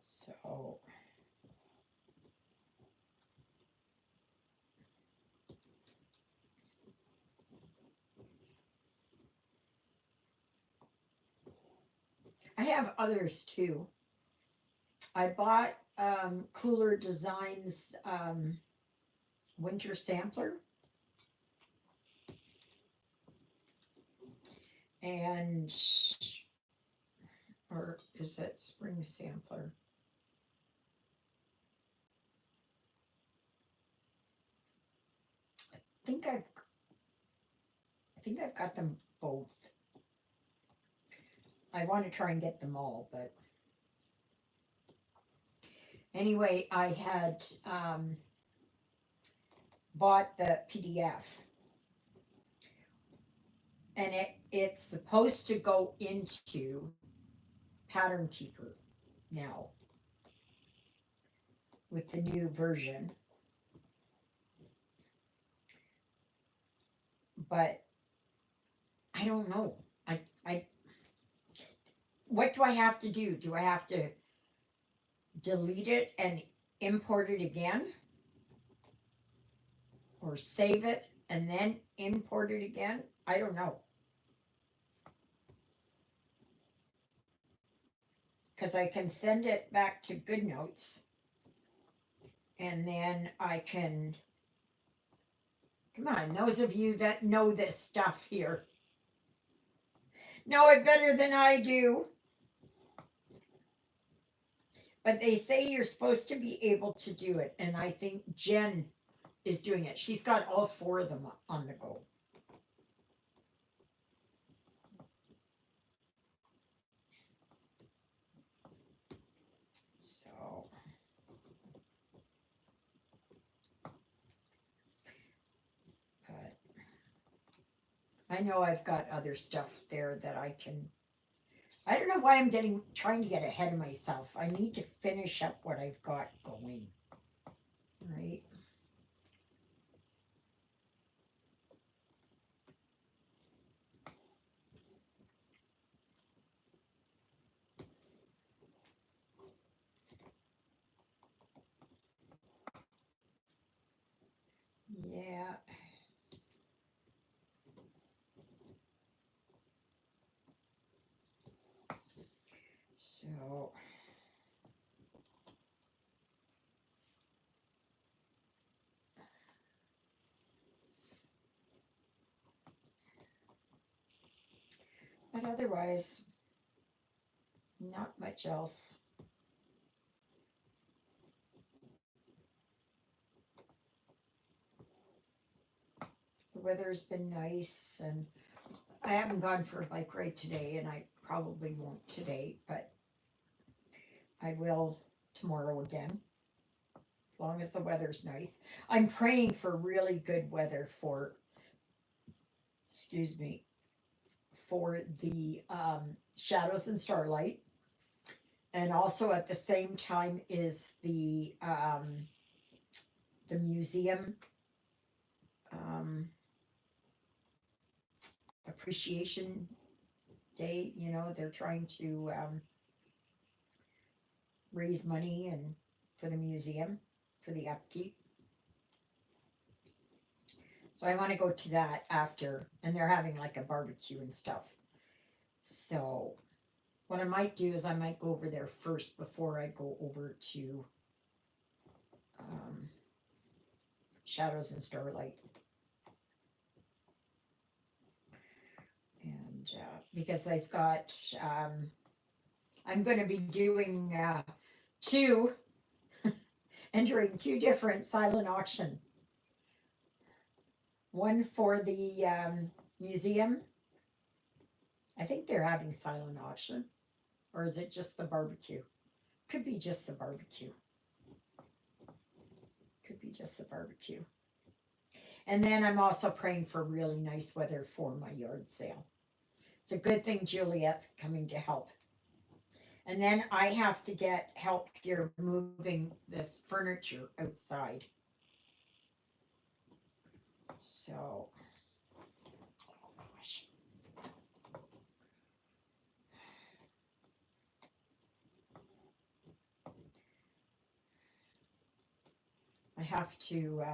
So I have others too. I bought Cooler Designs winter sampler, and or is it spring sampler? I think I've I think I've got them both. I want to try and get them all, but anyway, I had bought the PDF, and it's supposed to go into Pattern Keeper now with the new version, but I don't know. I what do I have to do? Do I have to delete it and import it again, or save it and then import it again? I don't know because I can send it back to GoodNotes, and then I can come on. Those of you that know this stuff here know it better than I do. But they say you're supposed to be able to do it, and I think Jen is doing it. She's got all four of them on the go. So but I know I've got other stuff there that I can. I don't know why I'm trying to get ahead of myself. I need to finish up what I've got going. Right? Yeah. So but otherwise, not much else. The weather's been nice, and I haven't gone for a bike ride today, and I probably won't today, but I will tomorrow again. as long as the weather's nice. I'm praying for really good weather for, excuse me, for the shadows and starlight. And also at the same time is the museum um, appreciation day. You know, they're trying to raise money and for the museum for the upkeep. So I want to go to that after, and they're having like a barbecue and stuff. So what I might do is I might go over there first before I go over to um, Shadows and Starlight, and because they've got, I'm going to be doing two, entering two different silent auction. One for the museum. I think they're having silent auction, or is it just the barbecue? Could be just the barbecue. Could be just the barbecue. And then I'm also praying for really nice weather for my yard sale. It's a good thing Juliet's coming to help. And then I have to get help here moving this furniture outside. So, oh gosh. I have to,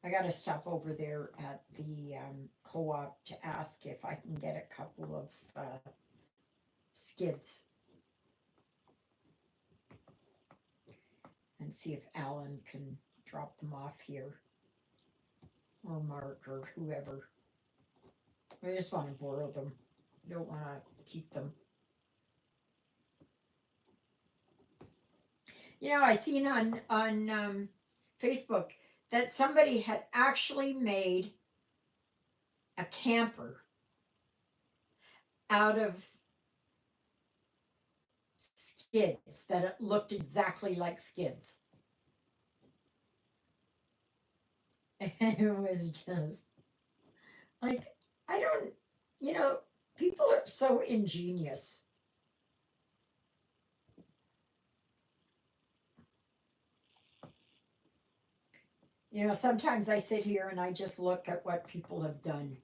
I got to stop over there at the co-op to ask if I can get a couple of skids and see if Alan can drop them off here, or Mark or whoever. I just want to borrow them. I don't want to keep them. You know, I seen on Facebook that somebody had actually made a camper out of skids that it looked exactly like skids. And it was just like, I don't, you know, people are so ingenious. You know, sometimes I sit here and I just look at what people have done.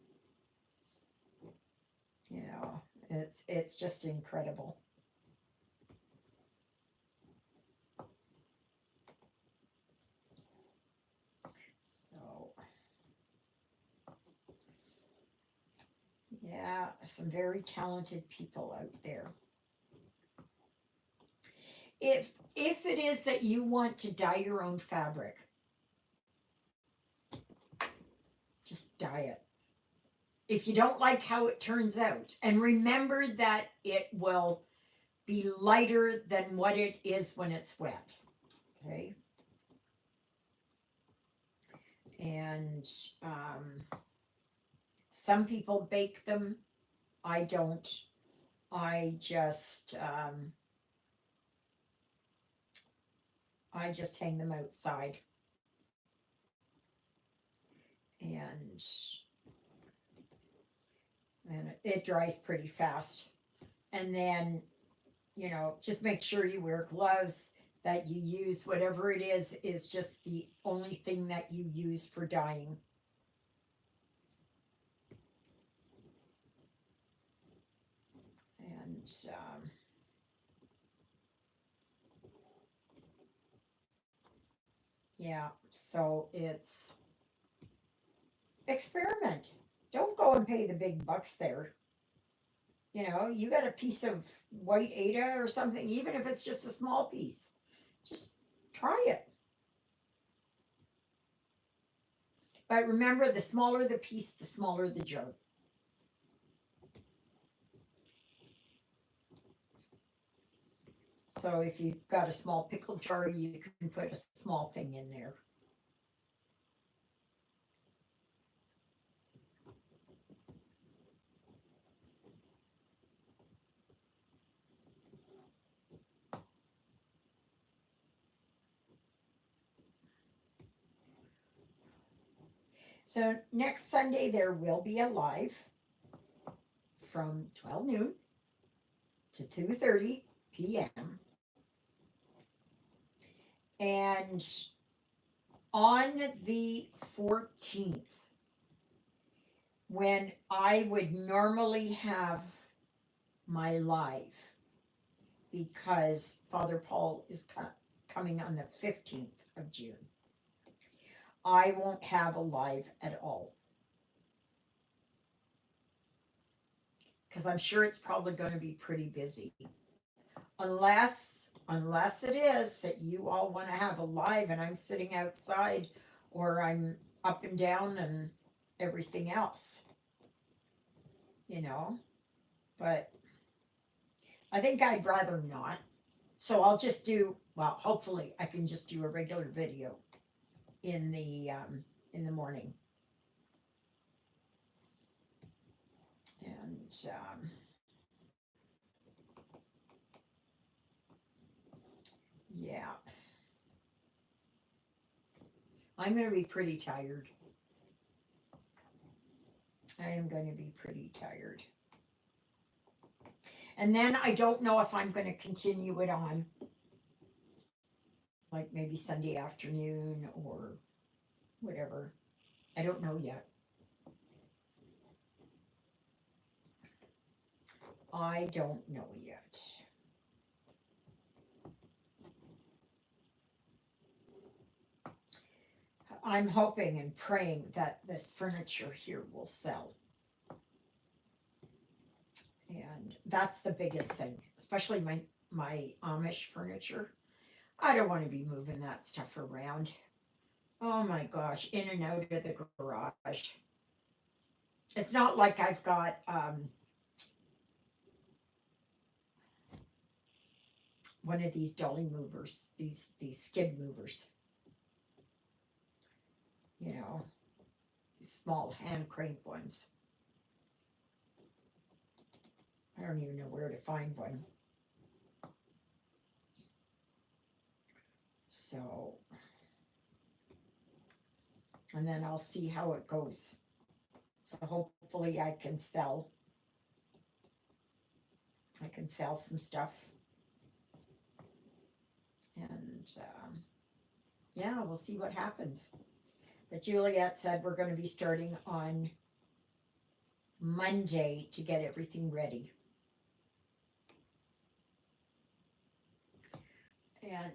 You know, it's just incredible. So, yeah, some very talented people out there. If it is that you want to dye your own fabric, just dye it. If you don't like how it turns out, and remember that it will be lighter than what it is when it's wet. Okay. And some people bake them. I don't. I I just hang them outside, and it dries pretty fast. And then, you know, just make sure you wear gloves, that you use whatever it is just the only thing that you use for dyeing. And yeah, so it's experiment. Don't go and pay the big bucks there. You know, you got a piece of white Ada or something, even if it's just a small piece, just try it. But remember, the smaller the piece, the smaller the jar. So if you've got a small pickle jar, you can put a small thing in there. So next Sunday there will be a live from 12 noon to 2:30 p.m. And on the 14th, when I would normally have my live, because Father Paul is coming on the 15th of June, I won't have a live at all. Because I'm sure it's probably going to be pretty busy. Unless it is that you all want to have a live and I'm sitting outside or I'm up and down and everything else, you know. But I think I'd rather not. So I'll just do, well, hopefully I can just do a regular video in the morning. And yeah, I'm going to be pretty tired. I am going to be pretty tired. And then I don't know if I'm going to continue it on, like maybe Sunday afternoon or whatever. I don't know yet. I don't know yet. I'm hoping and praying that this furniture here will sell. And that's the biggest thing, especially my Amish furniture. I don't want to be moving that stuff around. Oh my gosh, in and out of the garage. It's not like I've got one of these dolly movers, these skid movers. You know, these small hand crank ones. I don't even know where to find one. So, and then I'll see how it goes. So hopefully I can sell some stuff. And yeah, we'll see what happens. But Juliet said we're going to be starting on Monday to get everything ready. And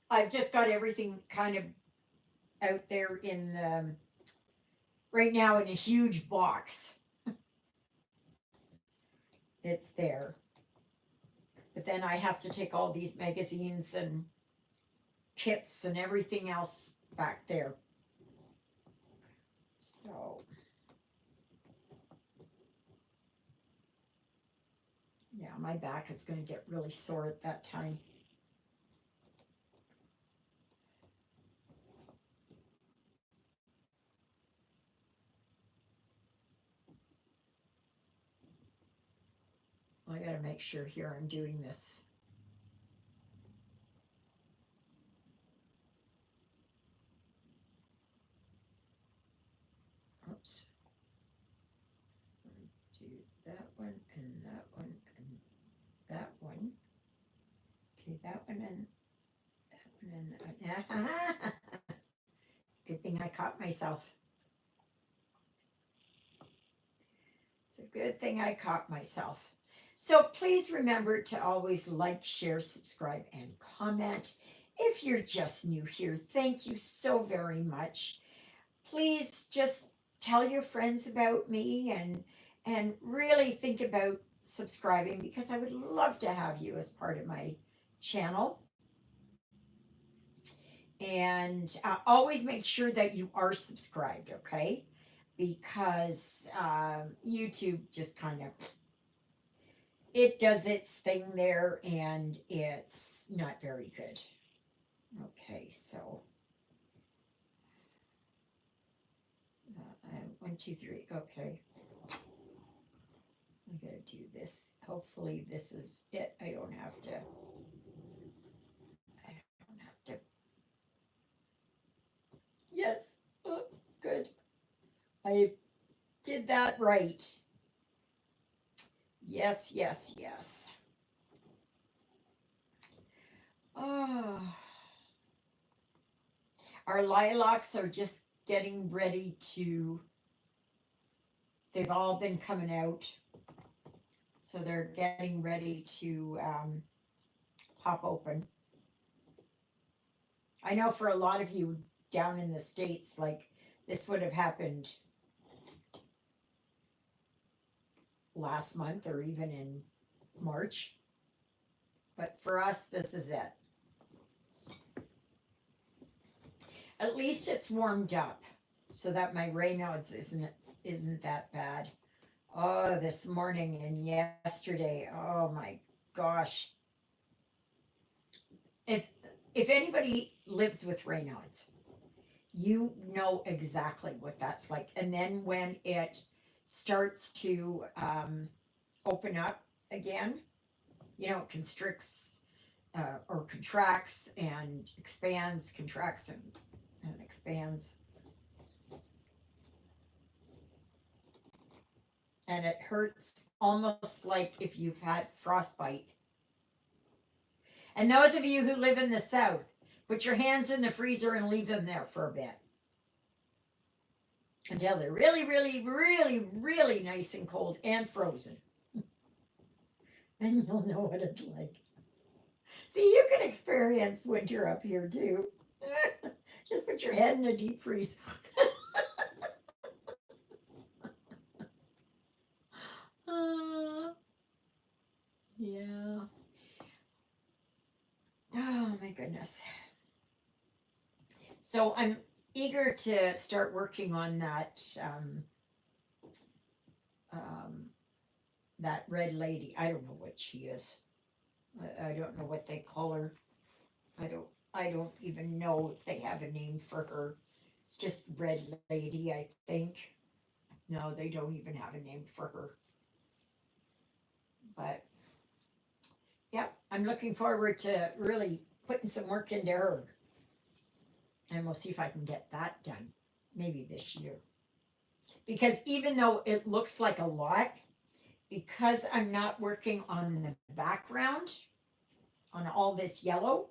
I've just got everything kind of out there in right now in a huge box. It's there. But then I have to take all these magazines and kits and everything else back there. So, yeah, my back is going to get really sore at that time. I got to make sure here I'm doing this. Oops. Do that one and that one and that one. Okay, that one and that one and good thing I caught myself. It's a good thing I caught myself. So please remember to always like, share, subscribe, and comment. If you're just new here, thank you so very much. Please just tell your friends about me and really think about subscribing because I would love to have you as part of my channel. And always make sure that you are subscribed, okay? Because YouTube just kind of it does its thing there and it's not very good. Okay, so 1, 2, 3. Okay, I gotta do this. Hopefully, this is it. I don't have to. I don't have to. Yes. Oh, good. Did that right. Yes, yes, yes. Oh, our lilacs are just getting ready to, they've all been coming out. So they're getting ready to pop open. I know for a lot of you down in the States, like this would have happened last month or even in March. But for us, this is it. At least it's warmed up so that my Raynaud's isn't that bad. Oh, this morning and yesterday, oh my gosh. If if anybody lives with Raynaud's, you know exactly what that's like. And then when it starts to open up again, constricts or contracts and expands, contracts and expands. And it hurts almost like if you've had frostbite. And those of you who live in the South, put your hands in the freezer and leave them there for a bit until they're really, really, really, really nice and cold and frozen. Then you'll know what it's like. See, you can experience winter up here too. Just put your head in a deep freeze. uh, yeah. Oh my goodness. So I'm eager to start working on um, that red lady. I don't know what she is. I don't know what they call her. I don't. I don't even know if they have a name for her. It's just red lady, I think. No, they don't even have a name for her. But yeah, I'm looking forward to really putting some work into her, and we'll see if I can get that done. Maybe this year. Because even though it looks like a lot, because I'm not working on the background on all this yellow,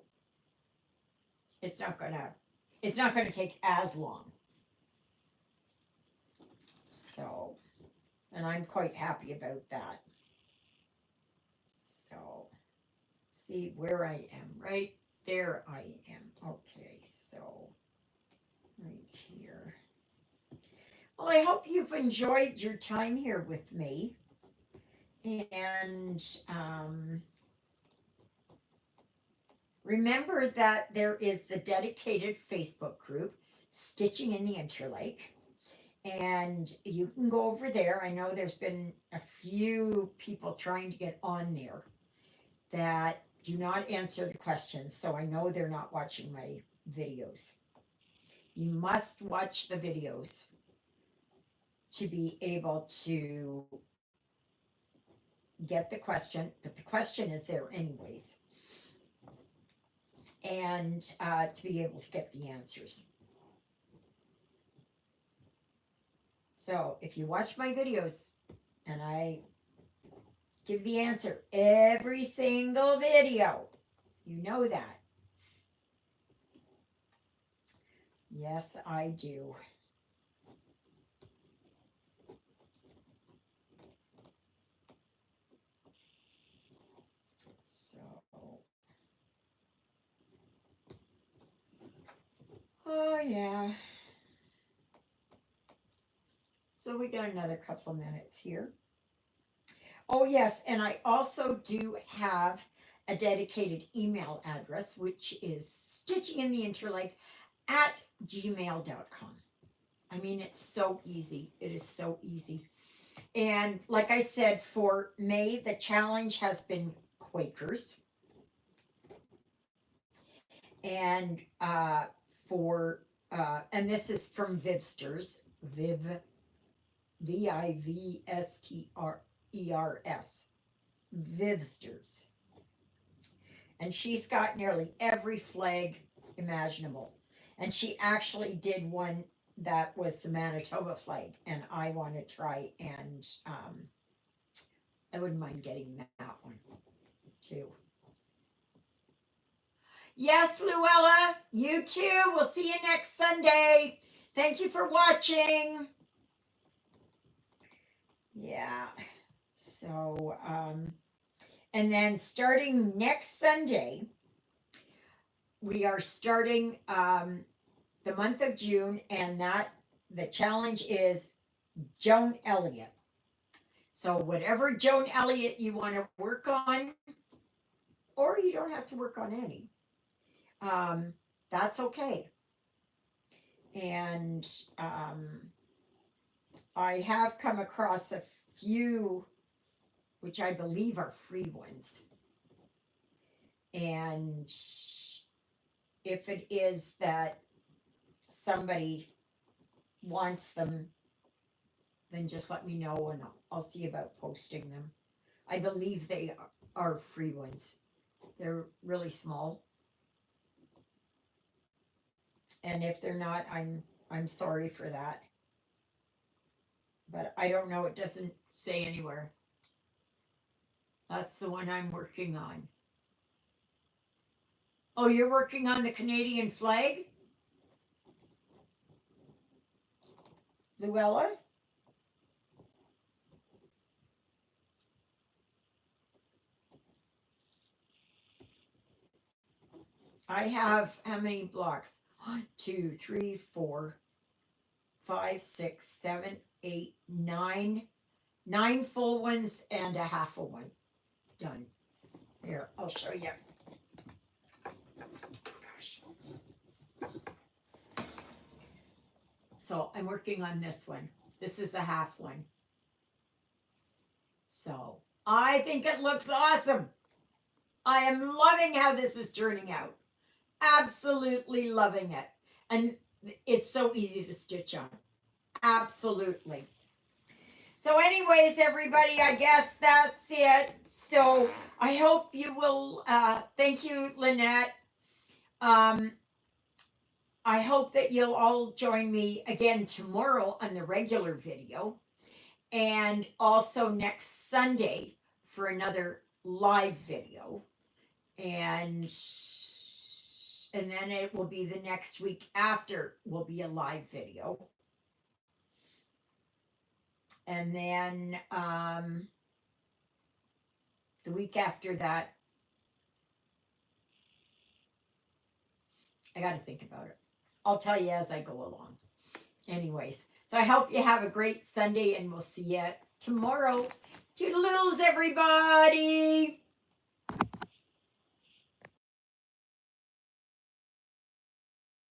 it's not gonna it's not gonna take as long. So, and I'm quite happy about that. So, see where I am. Right there I am. Okay, so right here. Well, I hope you've enjoyed your time here with me. And remember that there is the dedicated Facebook group, Stitching in the Interlake. And you can go over there. I know there's been a few people trying to get on there that do not answer the questions. So I know they're not watching my videos. You must watch the videos to be able to get the question, but the question is there anyways, and to be able to get the answers. So if you watch my videos and I give the answer every single video, you know that. Yes, I do. So, oh yeah. So we got another couple of minutes here. Oh, yes, and I also do have a dedicated email address, which is stitchingintheinterlake@gmail.com. I mean, it's so easy. It is so easy. And like I said, for May, the challenge has been Quakers. And and this is from Vivsters, Vivsters, Vivsters. And she's got nearly every flag imaginable. And she actually did one that was the Manitoba flag, and I want to try and I wouldn't mind getting that one too. Yes, Luella, you too. We'll see you next Sunday. Thank you for watching. Yeah. So, and then starting next Sunday, we are starting the month of June, and that the challenge is Joan Elliott. So, whatever Joan Elliott you want to work on, or you don't have to work on any, that's okay. And I have come across a few, which I believe are free ones. And if it is that somebody wants them, then just let me know and I'll see about posting them. I believe they are free ones. They're really small. And if they're not, I'm sorry for that. But I don't know, it doesn't say anywhere. That's the one I'm working on. Oh, you're working on the Canadian flag? Luella? I have how many blocks? 1, 2, 3, 4, 5, 6, 7, 8, 9. 9 full ones and a half a one done. Here, I'll show you. Gosh. So I'm working on this one. This is a half one. So I think it looks awesome. I am loving how this is turning out. Absolutely loving it. And it's so easy to stitch on. Absolutely. So, anyways, everybody, I guess that's it. So, I hope you will. Thank you, Lynette. I hope that you'll all join me again tomorrow on the regular video, and also next Sunday for another live video, and then it will be the next week after will be a live video. And then the week after that, I got to think about it. I'll tell you as I go along. Anyways, so I hope you have a great Sunday and we'll see you tomorrow. Toodaloos, everybody.